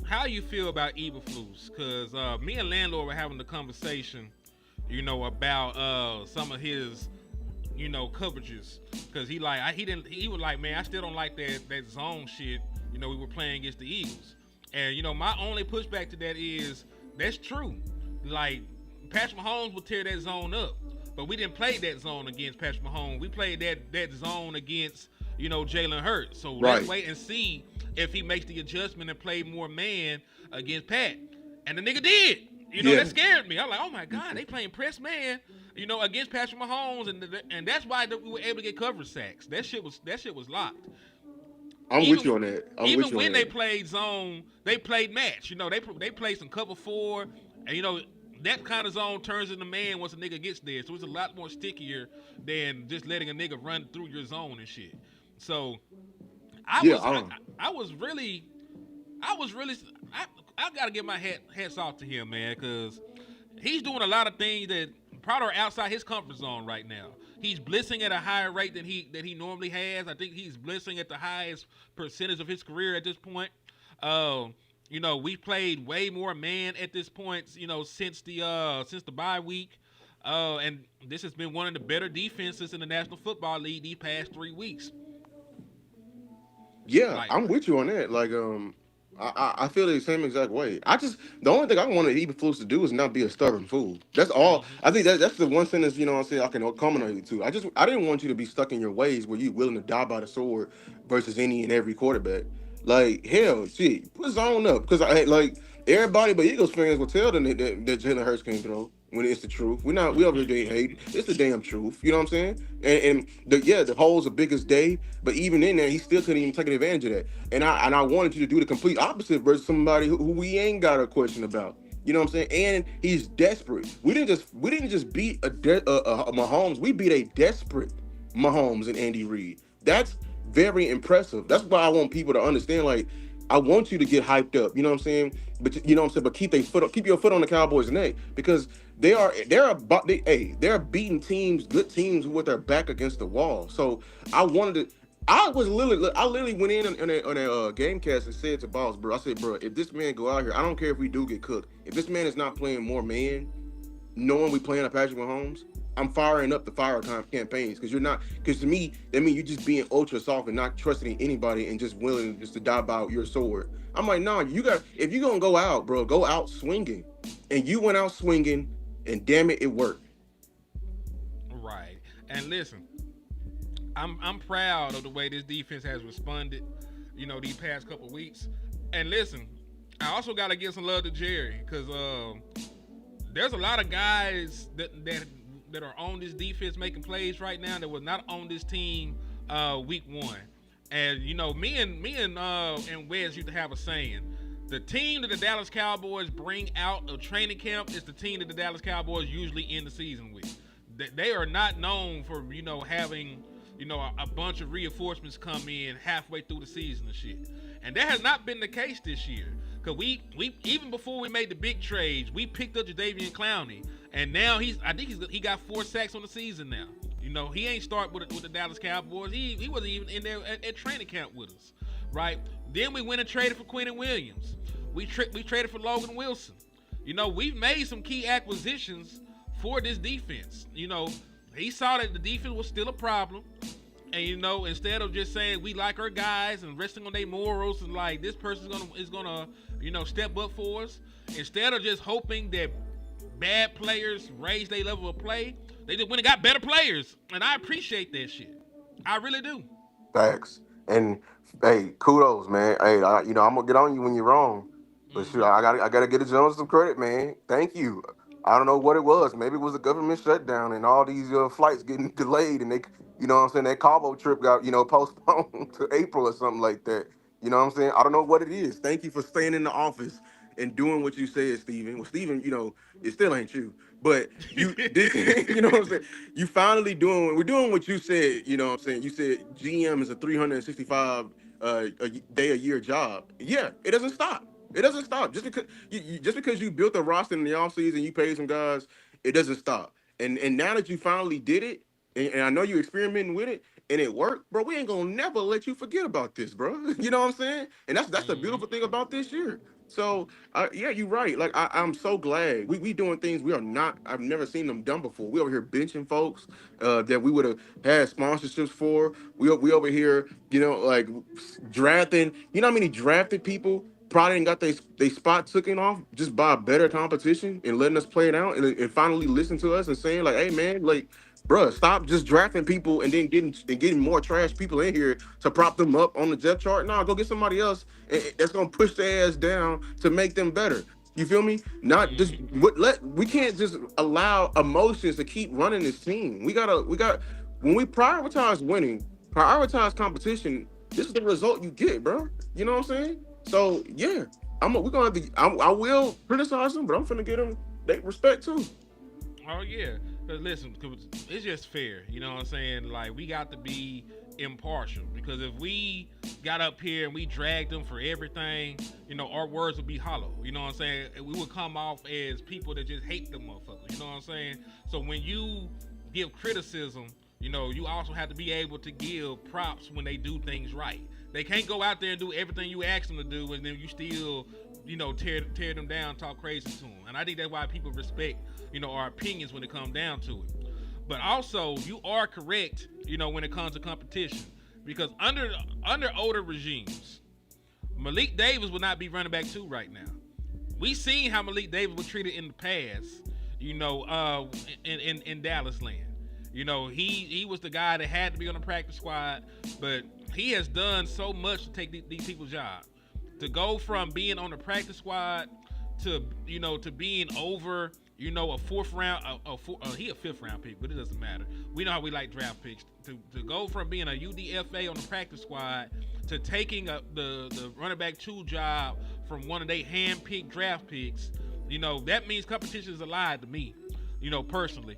How you feel about Eberflus? Because me and Landlord were having the conversation, about some of his, coverages. Because he was like, man, I still don't like that zone shit. We were playing against the Eagles. And, my only pushback to that is, that's true. Like, Patrick Mahomes would tear that zone up. But we didn't play that zone against Patrick Mahomes. We played that zone against, Jalen Hurts. So let's wait and see if he makes the adjustment and play more man against Pat. And the nigga did. That scared me. I'm like, oh my God, they playing press man, against Patrick Mahomes, and that's why we were able to get coverage sacks. That shit was locked. I'm with you on that. Even when they played zone, they played match. They played some cover 4, and that kind of zone turns into man once a nigga gets there. So it's a lot more stickier than just letting a nigga run through your zone and shit. So I gotta give my hats off to him, man, because he's doing a lot of things that probably are outside his comfort zone right now. He's blitzing at a higher rate than he normally has. I think he's blitzing at the highest percentage of his career at this point. We played way more man at this point, since the bye week. And this has been one of the better defenses in the National Football League these past 3 weeks. Yeah, I'm with you on that. Like, I feel the same exact way. The only thing I wanted Eberflus to do is not be a stubborn fool. That's all. I think that's the one sentence, what I'm saying, I can comment on you too. I didn't want you to be stuck in your ways where you willing to die by the sword versus any and every quarterback. Like, hell, shit, put zone up. Because everybody but Eagles fans will tell them that Jalen Hurts can't throw when it's the truth. We over here hate. It's the damn truth. You know what I'm saying? And the hole's the biggest day, but even in there, he still couldn't even take advantage of that. And I wanted you to do the complete opposite versus somebody who we ain't got a question about. You know what I'm saying? And he's desperate. We didn't just beat a Mahomes. We beat a desperate Mahomes and Andy Reid. That's very impressive. That's why I want people to understand. Like, I want you to get hyped up. You know what I'm saying? But But keep your foot on the Cowboys' neck, because they're beating teams, good teams, with their back against the wall. So I literally went in on a game cast and said to Boss, bro, I said, bro, if this man go out here, I don't care if we do get cooked. If this man is not playing more man, knowing we playing a Patrick Mahomes, I'm firing up the fire campaigns, because to me, that means you're just being ultra soft and not trusting in anybody and just willing just to die by your sword. I'm like, no, if you're going to go out, bro, go out swinging. And you went out swinging, and damn it, it worked. Right. And listen, I'm proud of the way this defense has responded, these past couple weeks. And listen, I also got to give some love to Jerry because there's a lot of guys that are on this defense making plays right now that was not on this team week one. And me and Wes used to have a saying: the team that the Dallas Cowboys bring out of training camp is the team that the Dallas Cowboys usually end the season with. They are not known for having a bunch of reinforcements come in halfway through the season and shit. And that has not been the case this year. Cause we even before we made the big trades, we picked up Jadeveon Clowney, and now he got 4 sacks on the season now. He ain't start with the Dallas Cowboys. He wasn't even in there at training camp with us, right? Then we went and traded for Quentin Williams. We traded for Logan Wilson. We've made some key acquisitions for this defense. He saw that the defense was still a problem. And instead of just saying we like our guys and resting on their morals and like this person is gonna step up for us, instead of just hoping that bad players raise their level of play, they just went and got better players, and I appreciate that shit. I really do. Facts. And hey, kudos, man. Hey, I'm gonna get on you when you're wrong, but sure, Mm-hmm. I gotta get the Jones some credit, man. Thank you. I don't know what it was. Maybe it was a government shutdown and all these flights getting delayed, and they, what I'm saying, that Cabo trip got postponed to April or something like that. You know what I'm saying? I don't know what it is. Thank you for staying in the office and doing what you said, Steven. Well, Steven, it still ain't you, but you did. You know what I'm saying? You finally we're doing what you said. You know what I'm saying? You said GM is a 365 day a year job. Yeah, it doesn't stop. It doesn't stop. Just because you built a roster in the offseason, you paid some guys, it doesn't stop. And now that you finally did it, and I know you experimenting with it and it worked, bro, we ain't gonna never let you forget about this, bro. You know what I'm saying? And that's the Mm-hmm. beautiful thing about this year. So yeah, you're right. Like I'm so glad we doing things we are not. I've never seen them done before. We over here benching folks that we would have had sponsorships for. We over here, like drafting. You know how many drafted people probably ain't got they spot taken off just by better competition and letting us play it out and finally listen to us and saying like, hey man, like, bruh, stop just drafting people and then getting more trash people in here to prop them up on the depth chart. No, go get somebody else that's gonna push their ass down to make them better. You feel me? Not just Mm-hmm. we can't just allow emotions to keep running this team. We got when we prioritize winning, prioritize competition. This is the result you get, bro. You know what I'm saying? So yeah, we're gonna have to. I will criticize them, but I'm finna get them they respect too. Oh yeah, cause listen, 'cause it's just fair. You know what I'm saying? Like we got to be impartial because if we got up here and we dragged them for everything, our words would be hollow. You know what I'm saying? And we would come off as people that just hate them motherfuckers. You know what I'm saying? So when you give criticism, you also have to be able to give props when they do things right. They can't go out there and do everything you ask them to do, and then you still, tear them down, talk crazy to them. And I think that's why people respect, our opinions when it comes down to it. But also, you are correct, when it comes to competition, because under older regimes, Malik Davis would not be running back 2 right now. We seen how Malik Davis was treated in the past, in Dallas land. He was the guy that had to be on the practice squad, but he has done so much to take these people's job. To go from being on the practice squad to being over, a fourth round, he a fifth round pick, but it doesn't matter. We know how we like draft picks. To go from being a UDFA on the practice squad to taking the running back 2 job from one of their hand-picked draft picks, that means competition is alive to me, personally.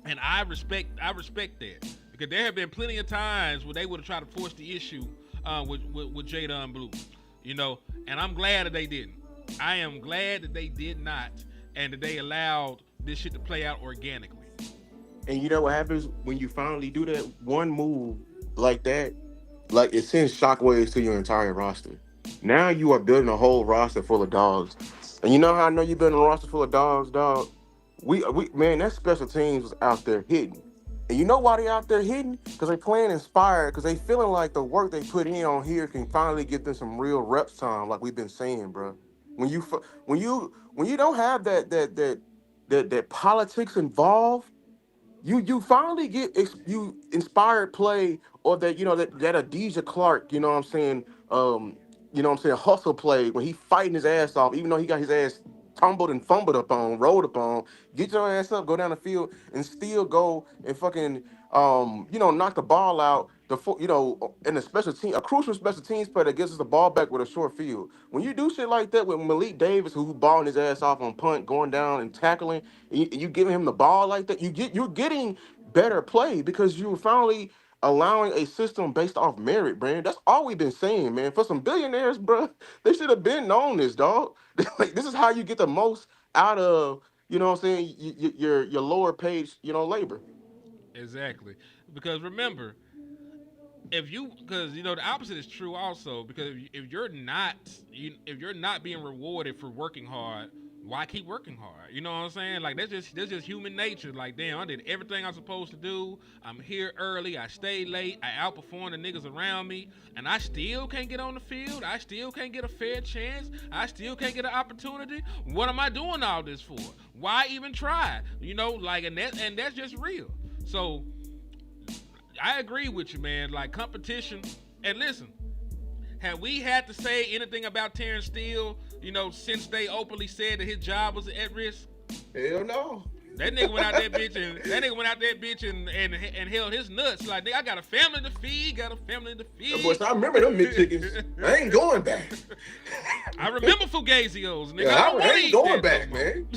And I respect that because there have been plenty of times where they would have tried to force the issue with Jada and Blue, and I'm glad that they didn't. I am glad that they did not, and that they allowed this shit to play out organically. And you know what happens when you finally do that one move like that? Like it sends shockwaves to your entire roster. Now you are building a whole roster full of dogs. And you know how I know you're building a roster full of dogs, dog? We man, that special teams was out there hitting. And you know why they out there hitting? Because they playing inspired, because they feeling like the work they put in on here can finally get them some real reps time, like we've been saying, bro. When you don't have that politics involved, you finally get you inspired play, or that that Adija Clark, hustle play when he fighting his ass off, even though he got his ass tumbled and fumbled up on, rolled up on. Get your ass up, go down the field, and still go and fucking knock the ball out. In a special team, a crucial special teams player that gets us the ball back with a short field. When you do shit like that with Malik Davis, who balling his ass off on punt, going down and tackling, and you giving him the ball like that, you're getting better play because you're finally allowing a system based off merit, Brand. That's all we've been saying, man. For some billionaires, bro, they should have been known this, dog. Like, this is how you get the most out of, what I'm saying, your lower paid, labor. Exactly. Because remember, because the opposite is true also. Because if you're not if you're not being rewarded for working hard, why keep working hard? You know what I'm saying? Like, that's just human nature. Like, damn, I did everything I'm supposed to do. I'm here early. I stay late. I outperform the niggas around me, and I still can't get on the field. I still can't get a fair chance. I still can't get an opportunity. What am I doing all this for? Why even try? And that's just real. So I agree with you, man. Like, competition. And listen, have we had to say anything about Terrence Steele, since they openly said that his job was at risk? Hell no. That nigga went out that bitch and held his nuts. Like, nigga, I got a family to feed, Boy, so I remember them McChickens. I ain't going back. I remember Fugazios, nigga. Yeah, I ain't going back, man.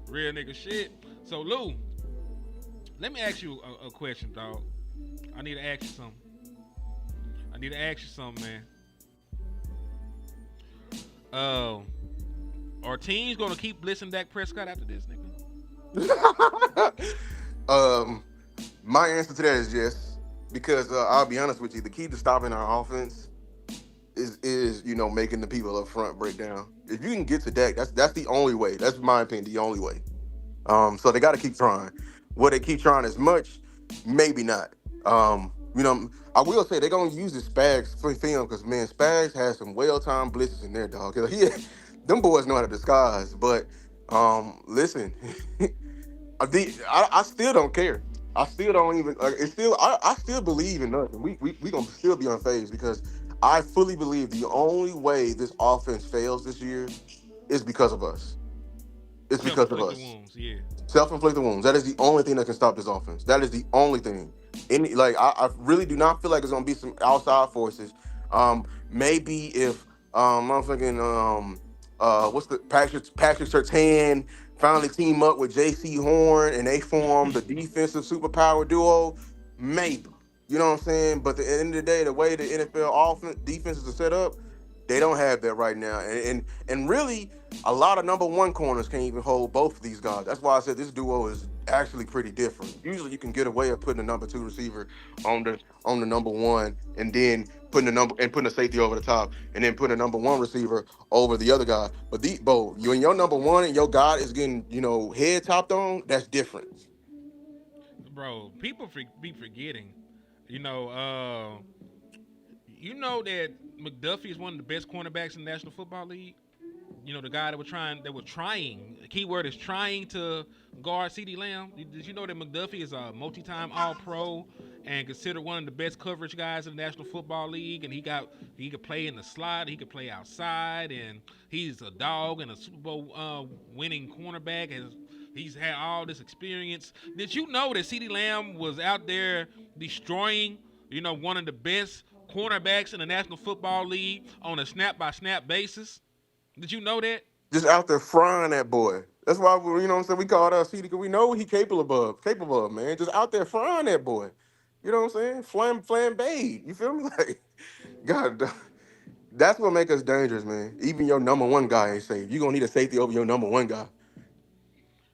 Real nigga shit. So, Lou, let me ask you a question, dog. I need to ask you something, man. Are teams gonna keep blitzing Dak Prescott after this, nigga? My answer to that is yes, because I'll be honest with you. The key to stopping our offense is making the people up front break down. If you can get to Dak, that's the only way. That's my opinion, the only way. So they got to keep trying. Will they keep trying as much? Maybe not. I will say they're gonna use the Spags for film because, man, Spags has some well-timed blitzes in there, dog. Them boys know how to disguise. But listen, I still don't care. I still don't even. It's still. I still believe in nothing. We gonna still be unfazed because I fully believe the only way this offense fails this year is because of us. It's because of us. Wounds, yeah. Self-inflicted wounds. That is the only thing that can stop this offense. That is the only thing. I really do not feel like it's gonna be some outside forces. Maybe if I'm thinking what's the Patrick Surtain finally team up with J.C. Horn and they form the defensive superpower duo. Maybe. You know what I'm saying? But at the end of the day, the way the NFL defenses are set up, they don't have that right now. And really, a lot of number one corners can't even hold both of these guys. That's why I said this duo is actually pretty different. Usually you can get away with putting a number two receiver on the number one, and then putting a safety over the top, and then putting a number one receiver over the other guy. But when your number one and your guy is getting, head topped on, that's different. Bro, people be forgetting. That McDuffie is one of the best cornerbacks in the National Football League. The guy that was trying. The key word is trying to guard CeeDee Lamb. Did you know that McDuffie is a multi-time All-Pro and considered one of the best coverage guys in the National Football League? And he could play in the slot, he could play outside, and he's a dog and a Super Bowl winning cornerback. And he's had all this experience. Did you know that CeeDee Lamb was out there destroying, one of the best cornerbacks in the National Football League on a snap-by-snap basis? Did you know that? Just out there frying that boy. That's why we called out CD, because we know what he capable of, man. Just out there frying that boy. You know what I'm saying? Flambéed. You feel me? Like, God, that's what make us dangerous, man. Even your number one guy ain't safe. You're gonna need a safety over your number one guy.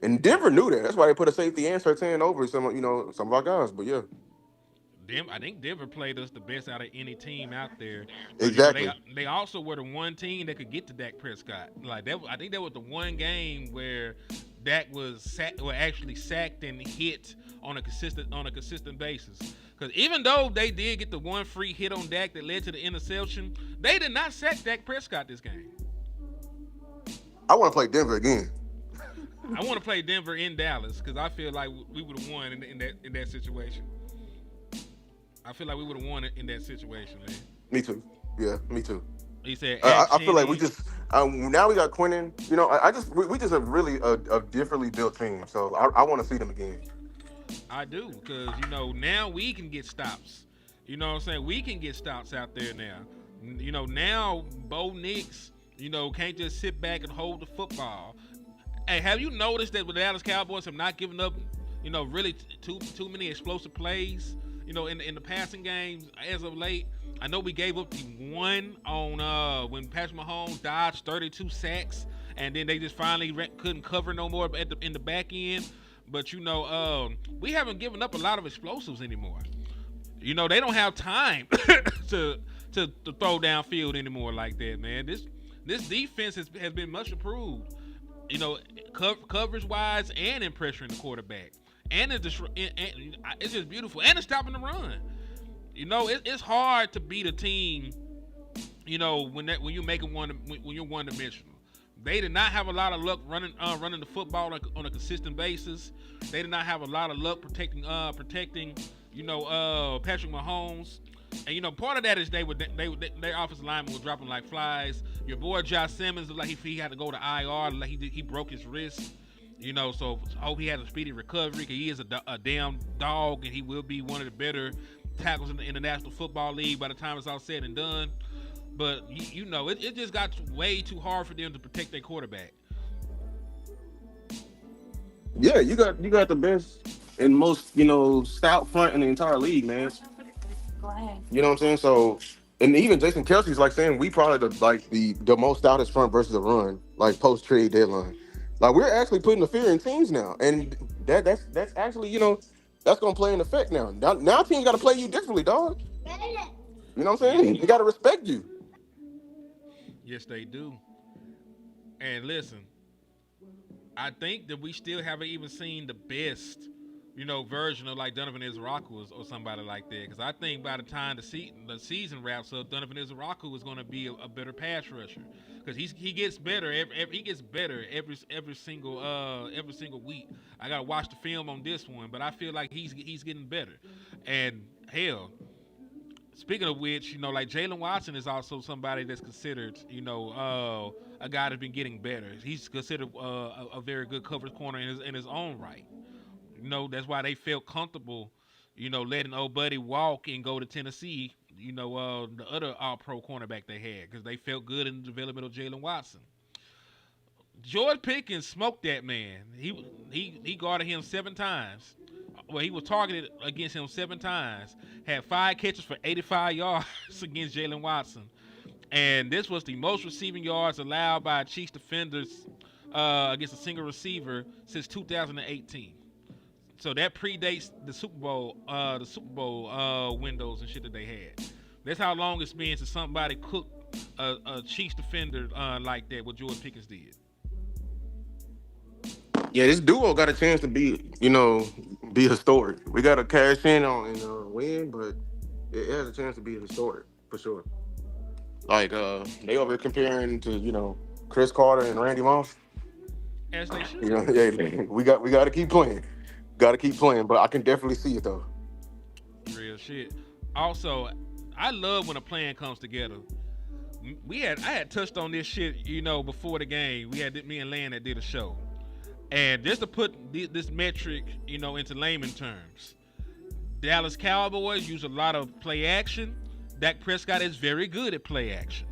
And Denver knew that. That's why they put a safety and Surtain over some of our guys. But yeah. I think Denver played us the best out of any team out there. Exactly. They also were the one team that could get to Dak Prescott. Like that, I think that was the one game where Dak was actually sacked and hit on a consistent basis. Because even though they did get the one free hit on Dak that led to the interception, they did not sack Dak Prescott this game. I want to play Denver again. I want to play Denver in Dallas because I feel like we would have won in that situation. I feel like we would have won in that situation, man. Me too. Yeah, me too. He said, I feel like we just now we got Quinnen. You know, I just we just a really a differently built team. So I want to see them again. I do, because, now we can get stops. You know what I'm saying? We can get stops out there now. Now Bo Nix, can't just sit back and hold the football. Hey, have you noticed that with the Dallas Cowboys have not given up, really too many explosive plays, in the passing games as of late? I know we gave up the one on when Patrick Mahomes dodged 32 sacks, and then they just finally couldn't cover no more in the back end. But we haven't given up a lot of explosives anymore. They don't have time to throw downfield anymore like that, man. This defense has been much improved. Coverage wise and in pressuring the quarterback, and it's just beautiful, and it's stopping the run. It's hard to beat a team, when you're when you're one dimensional. They did not have a lot of luck running the football on a consistent basis. They did not have a lot of luck protecting Patrick Mahomes. And part of that is their offensive linemen were dropping like flies. Your boy Josh Simmons looked like he had to go to IR, like he broke his wrist. So I hope he has a speedy recovery, because he is a damn dog, and he will be one of the better tackles in the National Football League by the time it's all said and done. But it just got way too hard for them to protect their quarterback. Yeah, you got the best and most stout front in the entire league, man. You know what I'm saying? So, and even Jason Kelsey's like saying we probably the most stoutest front versus the run, like post trade deadline. Like, we're actually putting the fear in teams now, and that's actually that's gonna play an effect now. Now teams got to play you differently, dog. You know what I'm saying? They got to respect you. Yes, they do. And listen, I think that we still haven't even seen the best, version of like Donovan Izaraku or somebody like that. Because I think by the time the season wraps up, Donovan Izaraku is going to be a better pass rusher. Because he gets better every single week. I gotta watch the film on this one, but I feel like he's getting better. And hell, speaking of which, like Jalen Watson is also somebody that's considered, a guy that's been getting better. He's considered a very good coverage corner in his own right. That's why they felt comfortable, letting old buddy walk and go to Tennessee. The other all-pro cornerback they had, because they felt good in the development of Jalen Watson. George Pickens smoked that man. He guarded him 7 times. Well, he was targeted against him 7 times. Had 5 catches for 85 yards against Jalen Watson. And this was the most receiving yards allowed by Chiefs defenders against a single receiver since 2018. So that predates the Super Bowl windows and shit that they had. That's how long it's been since somebody cooked a Chiefs defender like that, what George Pickens did. Yeah, this duo got a chance to be historic. We got to cash in on and win, but it has a chance to be historic for sure. Like they over here comparing to Chris Carter and Randy Moss. As they should. Yeah, we got to keep playing. Got to keep playing, but I can definitely see it though. Real shit. Also, I love when a plan comes together. I had touched on this shit, before the game. We had me and Lan that did a show. And just to put this metric, into layman terms, Dallas Cowboys use a lot of play action. Dak Prescott is very good at play action.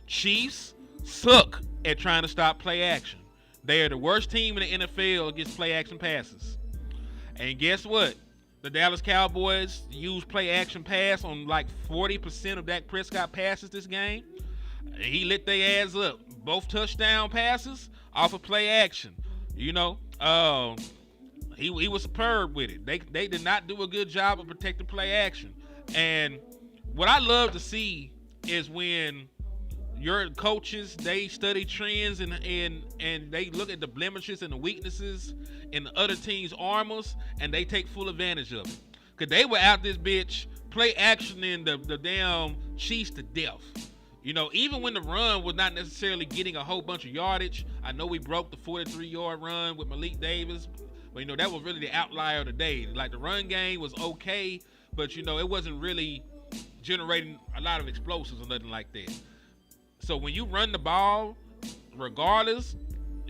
Chiefs suck at trying to stop play action. They are the worst team in the NFL against play action passes. And guess what? The Dallas Cowboys use play action pass on like 40% of Dak Prescott passes this game. He lit their ass up. Both touchdown passes off of play action. He was superb with it. They did not do a good job of protecting play action. And what I love to see is when your coaches, they study trends and they look at the blemishes and the weaknesses in the other team's armors, and they take full advantage of it. Because they were out this bitch play action in the damn Chiefs to death. Even when the run was not necessarily getting a whole bunch of yardage, I know we broke the 43-yard run with Malik Davis, but that was really the outlier of the day. Like the run game was okay, but it wasn't really generating a lot of explosives or nothing like that. So when you run the ball, regardless,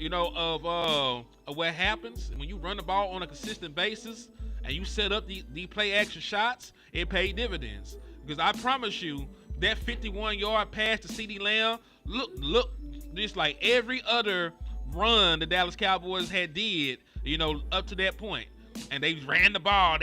of what happens, when you run the ball on a consistent basis and you set up the play action shots, it paid dividends. Because I promise you, that 51-yard pass to CeeDee Lamb look just like every other run the Dallas Cowboys had did, up to that point. And they ran the ball,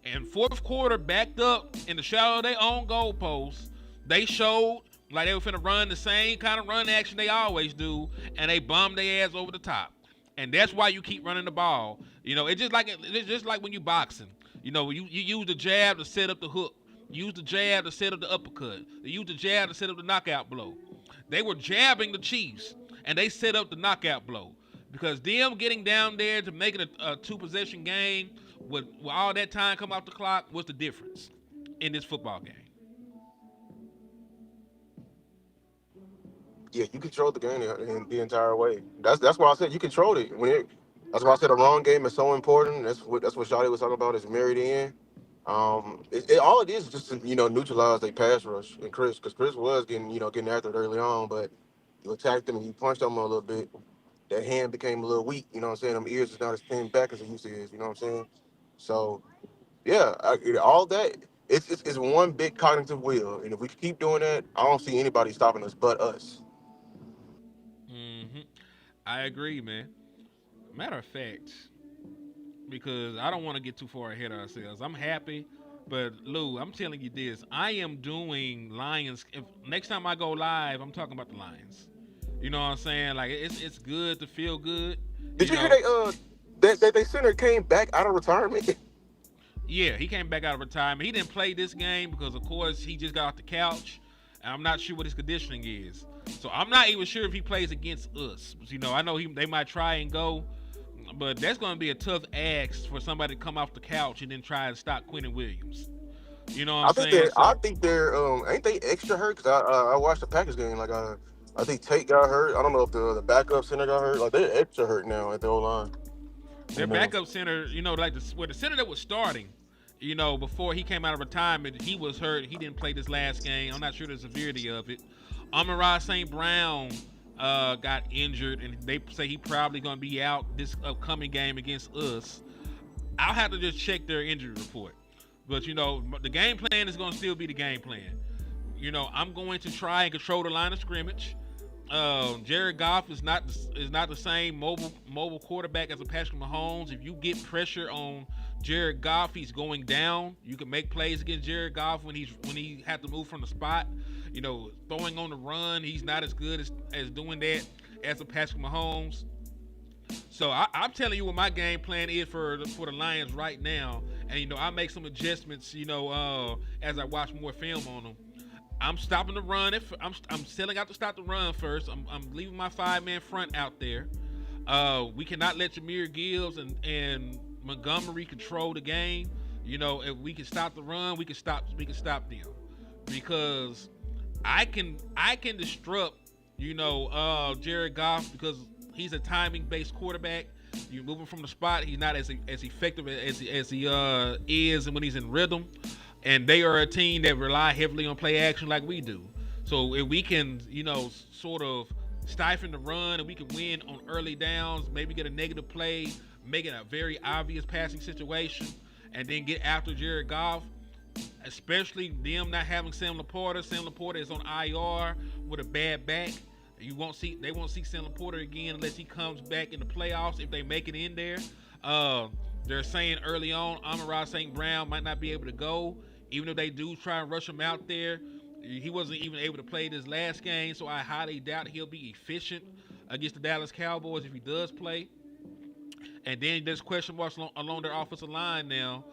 and fourth quarter backed up in the shadow of their own goalposts. They showed like they were finna run the same kind of run action they always do, and they bummed their ass over the top. And that's why you keep running the ball. It's just like when you boxing. You use the jab to set up the hook. Use the jab to set up the uppercut. They use the jab to set up the knockout blow. They were jabbing the Chiefs, and they set up the knockout blow. Because them getting down there to make it a two-possession game with all that time come off the clock was the difference in this football game. Yeah, you controlled the game the entire way. That's why I said you controlled it. That's why I said a wrong game is so important. That's what Shawty was talking about. Is married in. All it is just to neutralize their pass rush and because Chris was getting after it early on, but you attacked him and you punched him a little bit. That hand became a little weak. You know what I'm saying? Them ears is not as pinned back as it used to is. You know what I'm saying? So yeah, all that it's one big cognitive wheel, and if we keep doing that, I don't see anybody stopping us but us. hmm I agree, man. Matter of fact, because I don't want to get too far ahead of ourselves. I'm happy, but Lou, I'm telling you this: I am doing Lions. If next time I go live, I'm talking about the Lions. You know what I'm saying? Like it's good to feel good. Did You you hear know, that they center came back out of retirement? yeah, he came back out of retirement. He didn't play this game because, of course, he just got off the couch. And I'm not sure what his conditioning is. So I'm not even sure if he plays against us. I know they might try and go, but that's going to be a tough ask for somebody to come off the couch and then try and stop Quentin Williams. You know what I'm saying? I So think they're ain't they extra hurt? Cause I watched the Packers game. Like I think Tate got hurt. I don't know if the backup center got hurt. Like they're extra hurt now at the O line. their backup center, like the center that was starting, before he came out of retirement, he was hurt. He didn't play this last game. I'm not sure the severity of it. Amon-Ra St. Brown got injured, and they say he probably going to be out this upcoming game against us. I'll have to just check their injury report. But, the game plan is going to still be the game plan. I'm going to try and control the line of scrimmage. Jared Goff is not the same mobile quarterback as a Patrick Mahomes. If you get pressure on Jared Goff, he's going down. You can make plays against Jared Goff when he had to move from the spot. Throwing on the run, he's not as good as doing that as a Patrick Mahomes. So I'm telling you what my game plan is for the Lions right now, and I'll make some adjustments. As I watch more film on them. I'm stopping the run. I'm selling out to stop the run first. I'm leaving my 5-man front out there. We cannot let Jahmyr Gibbs and Montgomery control the game. If we can stop the run, we can stop them, because I can disrupt Jared Goff because he's a timing based quarterback. You move him from the spot, he's not as effective as he is when he's in rhythm. And they are a team that rely heavily on play action like we do. So if we can, sort of stifle the run and we can win on early downs, maybe get a negative play, make it a very obvious passing situation, and then get after Jared Goff, especially them not having Sam Laporta. Sam Laporta is on IR with a bad back. They won't see Sam Laporta again unless he comes back in the playoffs, if they make it in there. They're saying early on Amon-Ra St. Brown might not be able to go. Even if they do try and rush him out there, he wasn't even able to play this last game, so I highly doubt he'll be efficient against the Dallas Cowboys if he does play. And then there's question marks along their offensive line now,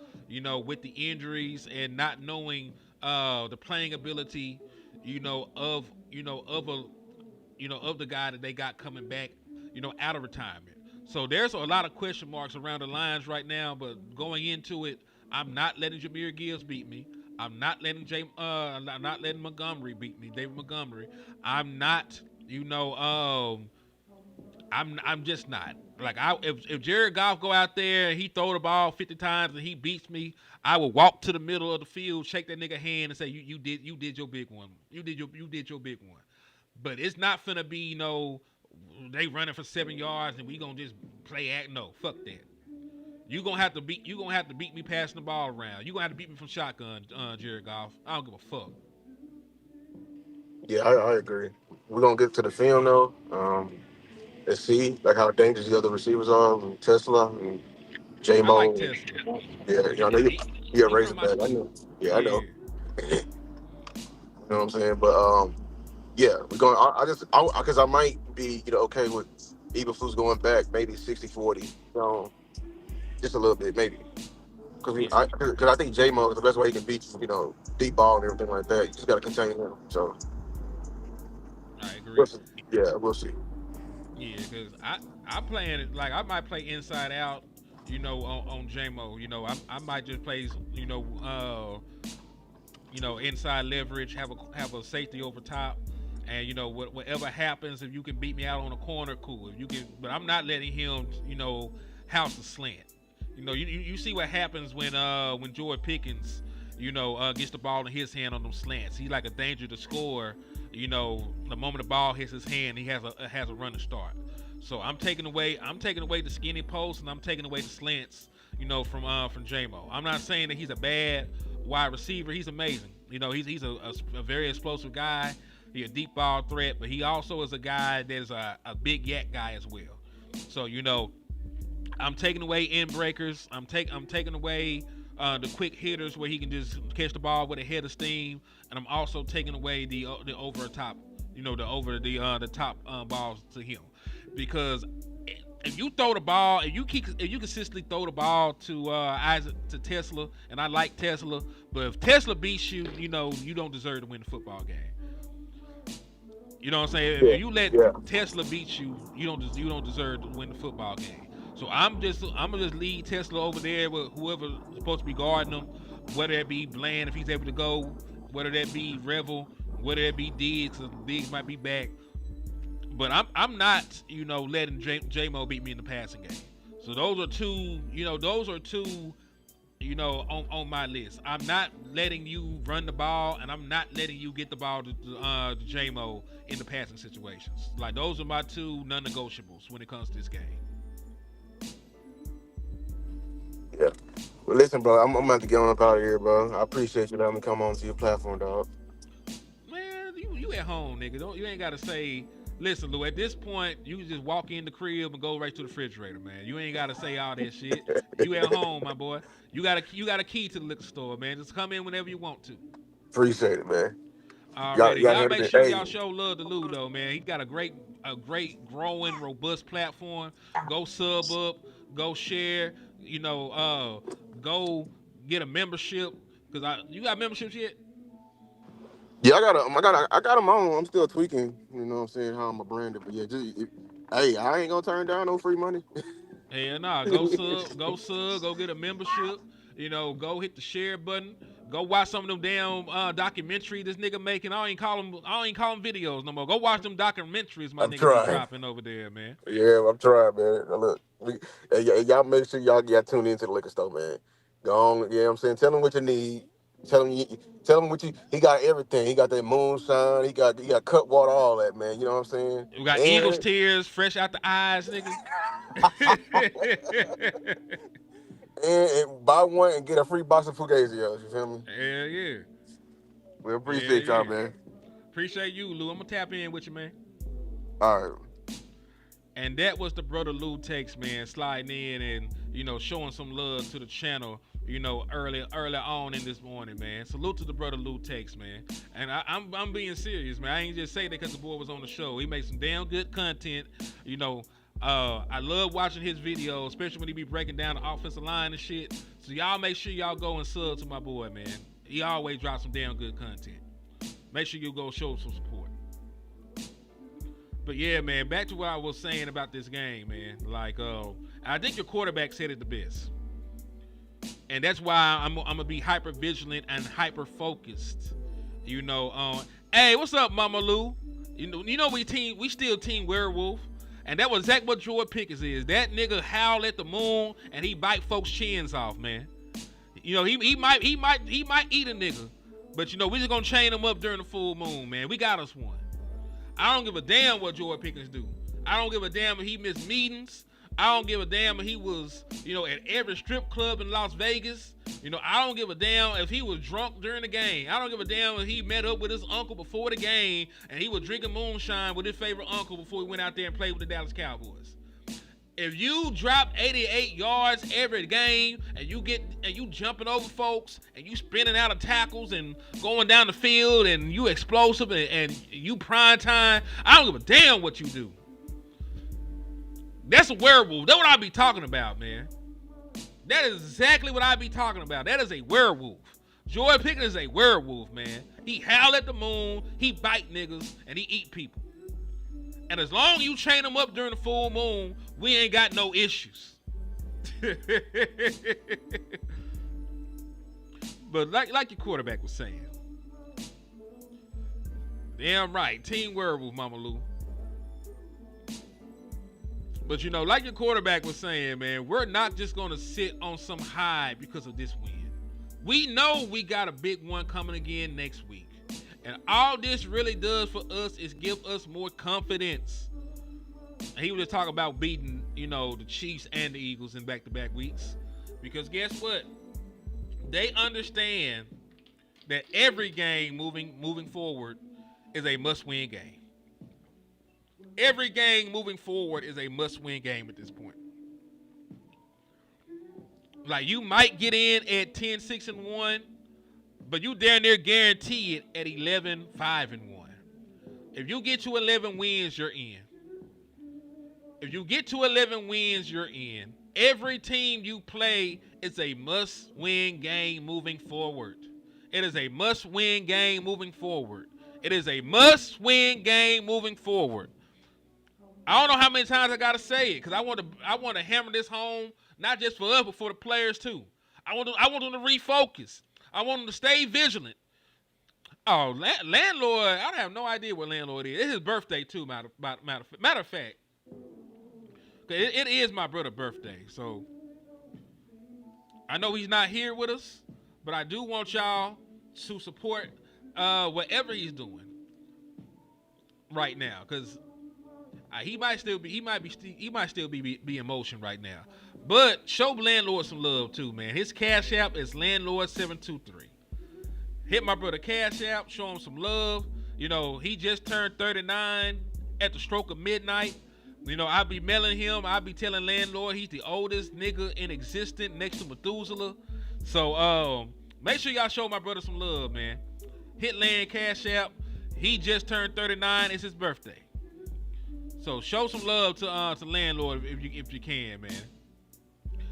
with the injuries and not knowing the playing ability, of the guy that they got coming back, out of retirement. So there's a lot of question marks around the Lions right now, but going into it, I'm not letting Jahmyr Gibbs beat me. I'm not letting I'm not letting Montgomery beat me. David Montgomery. I'm not. You know. I'm just not. Like if Jared Goff go out there and he throw the ball 50 times and he beats me, I will walk to the middle of the field, shake that nigga hand, and say you did your big one. You did your big one. But it's not finna be they running for 7 yards and we gonna just play act. No, fuck that. You gonna have to beat me passing the ball around. You gonna have to beat me from shotgun, Jared Goff. I don't give a fuck. Yeah, I agree. We're gonna get to the film though. And see like how dangerous the other receivers are, and Tesla and J I like Mo. Tesla. Yeah, He, I know you're a he from my Razorback. I school. know. Yeah, I Yeah. know. You know what I'm saying? But yeah, we're going. Because I might be okay with Eberflus going back, maybe 60-40. Just a little bit, maybe. Yeah. Because I think J Mo is the best way he can beat deep ball and everything like that. You just got to contain him. So I agree. we'll see. Yeah, we'll see. Yeah, because I'm playing it like I might play inside out, on JMO. I might just play, inside leverage, have a safety over top, and whatever happens, if you can beat me out on the corner, cool. If you can, but I'm not letting him, house a slant. You see what happens when Jordan Pickens, gets the ball in his hand on them slants. He's like a danger to score. The moment the ball hits his hand, he has a running start. So I'm taking away the skinny post and I'm taking away the slants, from JMO. I'm not saying that he's a bad wide receiver. He's amazing. He's a very explosive guy. He's a deep ball threat, but he also is a guy that's a big yak guy as well. So I'm taking away end breakers. I'm taking away the quick hitters where he can just catch the ball with a head of steam, and I'm also taking away the over the top, the top balls to him, because if you throw the ball, if you consistently throw the ball to Tesla, and I like Tesla, but if Tesla beats you, you don't deserve to win the football game. You know what I'm saying? Yeah, If you let yeah. Tesla beat you, you don't deserve to win the football game. So I'm gonna just lead Tesla over there with whoever's supposed to be guarding him, whether it be Bland if he's able to go, whether that be Revel, whether it be Diggs, because Diggs might be back. But I'm not letting J-Mo beat me in the passing game. So those are two on my list. I'm not letting you run the ball, and I'm not letting you get the ball to J-Mo in the passing situations. Like, those are my two non-negotiables when it comes to this game. Yeah. Well, listen, bro, I'm about to get on up out of here, bro. I appreciate you letting me come on to your platform, dog. Man, you at home, nigga. You ain't gotta say. Listen, Lou. At this point, you can just walk in the crib and go right to the refrigerator, man. You ain't gotta say all that shit. You at home, my boy. You got a key to the liquor store, man. Just come in whenever you want to. Appreciate it, man. Alrighty, Y'all y'all heard make it. sure Hey, y'all show love to Lou, though, man. He got a great, growing, robust platform. Go sub up, go share. Go get a membership, because you got memberships yet? yeah, I got them on. I'm still tweaking. You know what I'm saying? How I'm a branded, but yeah, hey, I ain't gonna turn down no free money. Hell nah, go get a membership. Go hit the share button. Go watch some of them damn documentary this nigga making. I ain't call them videos no more. Go watch them documentaries my I'm nigga be trying. dropping over there, man. Yeah, I'm trying, man. Now look, y'all make sure y'all tune into the liquor store, man. Go on, yeah, I'm saying, tell them what you need. Tell him what you. He got everything. He got that moonshine. He got cut water, all that, man. You know what I'm We got Eagles saying? tears fresh out the eyes, nigga. And buy one and get a free box of Fugazios. You feel me? Hell yeah. We Hell appreciate y'all, yeah. man. Appreciate you, Lou. I'm gonna tap in with you, man. All right. And that was the brother Lou Tex, man, sliding in and showing some love to the channel, early on in this morning, man. Salute to the brother Lou Tex, man. And I'm being serious, man. I ain't just say that because the boy was on the show. He makes some damn good content. I love watching his videos, especially when he be breaking down the offensive line and shit. So y'all make sure y'all go and sub to my boy, man. He always drops some damn good content. Make sure you go show some support. But yeah, man, back to what I was saying about this game, man. Like, I think your quarterback said it the best. And that's why I'm gonna be hyper vigilant and hyper focused. Hey, what's up, Mama Lou? We still team werewolf, and that was exactly what Jordan Pickens is. That nigga howl at the moon and he bite folks' chins off, man. He might eat a nigga, but we just gonna chain him up during the full moon, man. We got us one. I don't give a damn what Jordan Pickens do. I don't give a damn if he missed meetings. I don't give a damn if he was, at every strip club in Las Vegas. I don't give a damn if he was drunk during the game. I don't give a damn if he met up with his uncle before the game and he was drinking moonshine with his favorite uncle before he went out there and played with the Dallas Cowboys. If you drop 88 yards every game and you jumping over folks and you spinning out of tackles and going down the field and you explosive and you prime time, I don't give a damn what you do. That's a werewolf. That's what I be talking about, man. That is exactly what I be talking about. That is a werewolf. Jordan Pickens is a werewolf, man. He howl at the moon, he bite niggas, and he eat people. And as long as you chain him up during the full moon, we ain't got no issues. But like your quarterback was saying. Damn right. Team werewolf, Mama Lou. But like your quarterback was saying, man, we're not just going to sit on some high because of this win. We know we got a big one coming again next week. And all this really does for us is give us more confidence. And he was just talking about beating, the Chiefs and the Eagles in back-to-back weeks. Because guess what? They understand that every game moving forward is a must-win game. Every game moving forward is a must-win game at this point. Like, you might get in at 10-6-1, but you damn near guarantee it at 11-5-1. If you get to 11 wins, you're in. If you get to 11 wins, you're in. Every team you play is a must-win game moving forward. It is a must-win game moving forward. It is a must-win game moving forward. I don't know how many times I gotta say it because I want to hammer this home, not just for us but for the players too. I want them to refocus. I want them to stay vigilant. Oh, landlord! I have no idea what landlord is. It's his birthday too. Matter of fact, it is my brother's birthday, so I know he's not here with us, but I do want y'all to support whatever he's doing right now because. He might still be in motion right now, but show landlord some love too, man. His cash app is landlord723. Hit my brother cash app, show him some love. He just turned 39 at the stroke of midnight. I'll be mailing him. I'll be telling landlord he's the oldest nigga in existence next to Methuselah. So make sure y'all show my brother some love, man. Hit land cash app. He just turned 39. It's his birthday. So show some love to landlord if you can, man.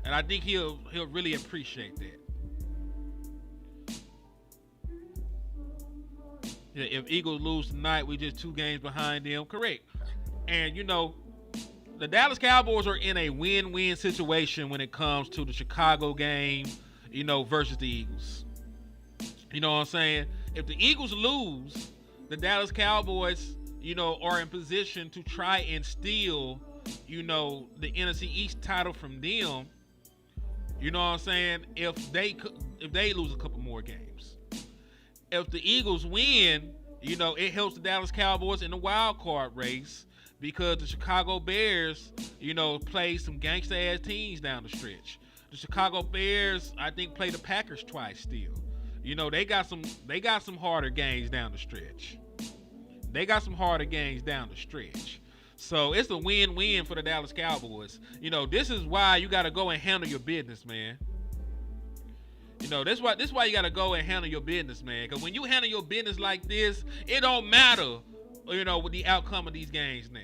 And I think he'll really appreciate that. Yeah, if Eagles lose tonight, we just 2 games behind them. Correct. And the Dallas Cowboys are in a win-win situation when it comes to the Chicago game, versus the Eagles. You know what I'm saying? If the Eagles lose, the Dallas Cowboys are in position to try and steal, the NFC East title from them. You know what I'm saying? If they lose a couple more games. If the Eagles win, it helps the Dallas Cowboys in the wild card race because the Chicago Bears, play some gangster ass teams down the stretch. The Chicago Bears, I think, play the Packers twice still. They got some harder games down the stretch. So it's a win-win for the Dallas Cowboys. This is why you got to go and handle your business, man. This is why you got to go and handle your business, man. Because when you handle your business like this, it don't matter, with the outcome of these games now.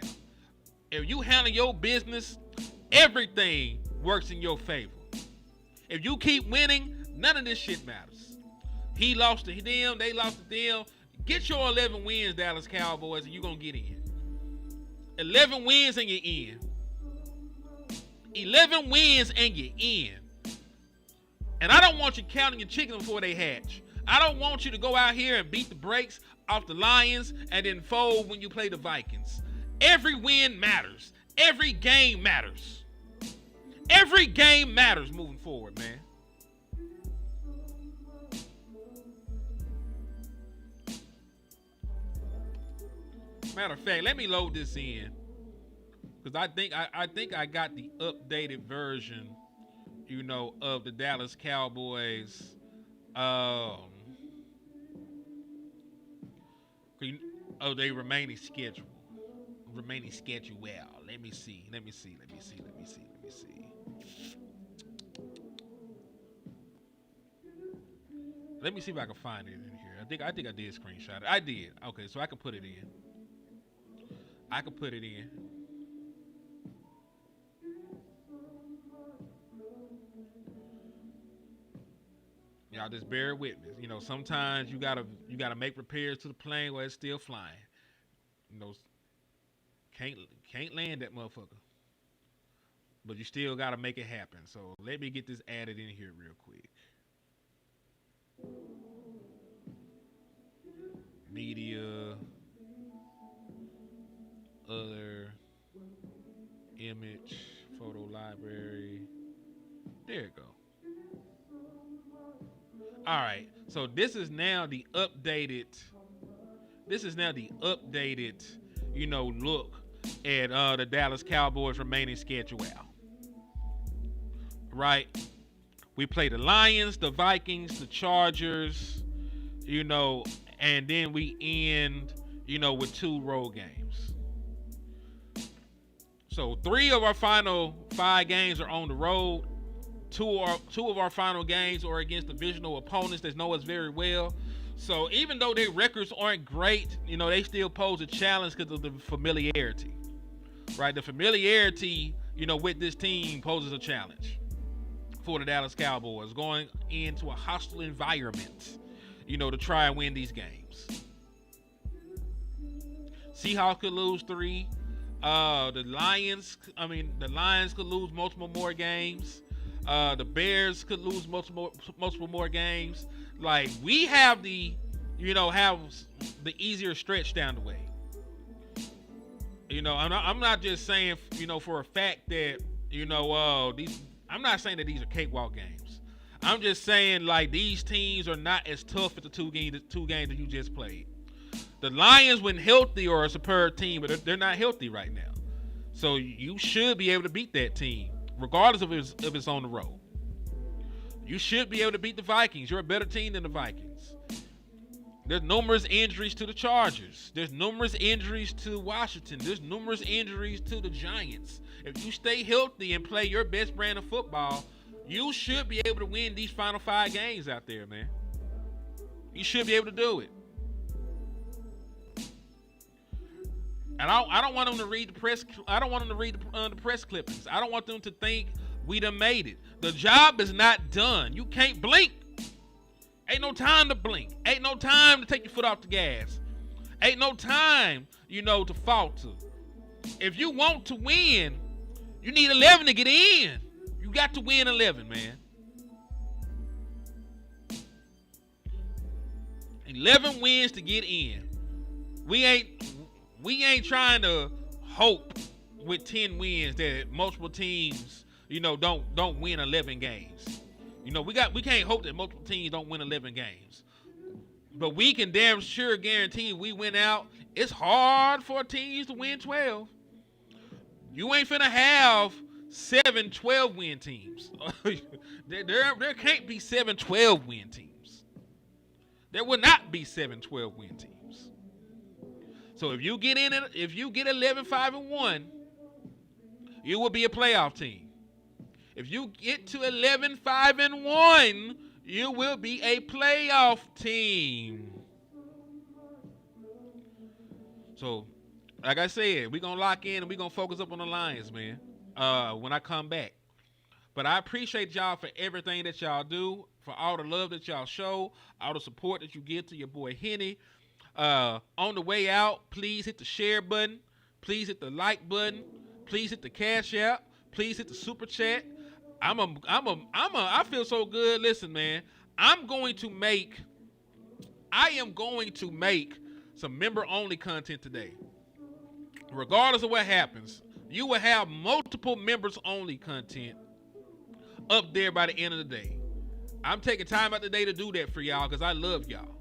If you handle your business, everything works in your favor. If you keep winning, none of this shit matters. He lost to them, they lost to them. Get your 11 wins, Dallas Cowboys, and you're going to get in. 11 wins and you're in. 11 wins and you're in. And I don't want you counting your chickens before they hatch. I don't want you to go out here and beat the brakes off the Lions and then fold when you play the Vikings. Every win matters. Every game matters. Every game matters moving forward, man. Matter of fact, let me load this in. Because I think I got the updated version, of the Dallas Cowboys. They remaining schedule. Remaining schedule. Well, let me see. Let me see if I can find it in here. I think I did screenshot it. I did. Okay, so I can put it in. Y'all just bear with me. Sometimes you gotta make repairs to the plane while it's still flying. Can't land that motherfucker. But you still gotta make it happen. So let me get this added in here real quick. Media, other, image, photo library. There it go. All right, so this is now the updated. Look at the Dallas Cowboys remaining schedule. Right, we play the Lions, the Vikings, the Chargers, and then we end, with 2 road games. So 3 of our final 5 games are on the road. Two of our final games are against divisional opponents that know us very well. So even though their records aren't great, they still pose a challenge because of the familiarity. Right? The familiarity, with this team poses a challenge for the Dallas Cowboys going into a hostile environment, to try and win these games. Seahawks could lose 3. The Lions could lose multiple more games. The Bears could lose multiple more games. Like, we have the easier stretch down the way. I'm not just saying, for a fact that, I'm not saying that these are cakewalk games. I'm just saying, like, these teams are not as tough as the two games that you just played. The Lions, when healthy, are a superb team, but they're not healthy right now. So you should be able to beat that team, regardless of if it's on the road. You should be able to beat the Vikings. You're a better team than the Vikings. There's numerous injuries to the Chargers. There's numerous injuries to Washington. There's numerous injuries to the Giants. If you stay healthy and play your best brand of football, you should be able to win these final 5 games out there, man. You should be able to do it. And I don't want them to read the press. I don't want them to read the press clippings. I don't want them to think we done made it. The job is not done. You can't blink. Ain't no time to blink. Ain't no time to take your foot off the gas. Ain't no time, to falter. If you want to win, you need 11 to get in. You got to win 11, man. 11 wins to get in. We ain't trying to hope with 10 wins that multiple teams, don't win 11 games. We can't hope that multiple teams don't win 11 games. But we can damn sure guarantee we win out. It's hard for teams to win 12. You ain't finna have 7 12-win teams. There can't be 7 12-win teams. There will not be 7 12-win teams. So if you get 11-5-1, you will be a playoff team. If you get to 11-5-1, you will be a playoff team. So, like I said, we're going to lock in and we're going to focus up on the Lions, man, when I come back. But I appreciate y'all for everything that y'all do, for all the love that y'all show, all the support that you give to your boy Henny. On the way out, please hit the share button. Please hit the like button. Please hit the cash app. Please hit the super chat. I feel so good. Listen, man, I am going to make some member only content today. Regardless of what happens, you will have multiple members only content up there by the end of the day. I'm taking time out the day to do that for y'all because I love y'all.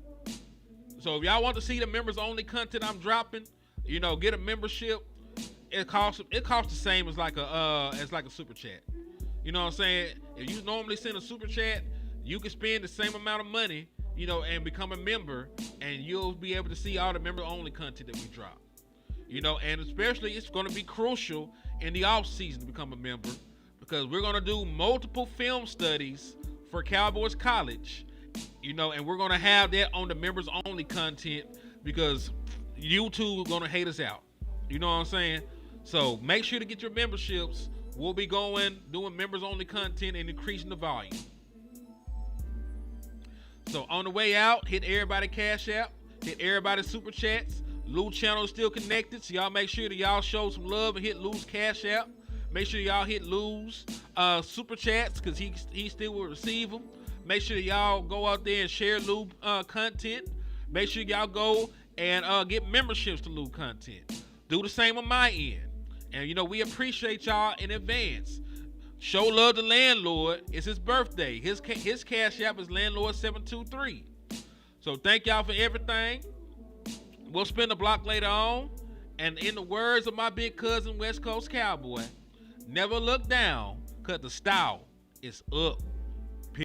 So if y'all want to see the members only content I'm dropping, get a membership. It costs the same as like a super chat. You know what I'm saying? If you normally send a super chat, you can spend the same amount of money, and become a member, and you'll be able to see all the member only content that we drop. And especially it's going to be crucial in the off season to become a member, because we're going to do multiple film studies for Cowboys College, and we're going to have that on the members only content because YouTube is going to hate us out. You know what I'm saying? So make sure to get your memberships. We'll be doing members only content and increasing the volume. So on the way out, hit everybody Cash App, hit everybody Super Chats. Lou channel is still connected, so y'all make sure that y'all show some love and hit Lou's Cash App. Make sure y'all hit Lou's Super Chats because he still will receive them. Make sure y'all go out there and share Lou content. Make sure y'all go and get memberships to Lou content. Do the same on my end. And we appreciate y'all in advance. Show love to Landlord. It's his birthday. His Cash App is Landlord723. So thank y'all for everything. We'll spin the block later on. And in the words of my big cousin, West Coast Cowboy, never look down, because the style is up.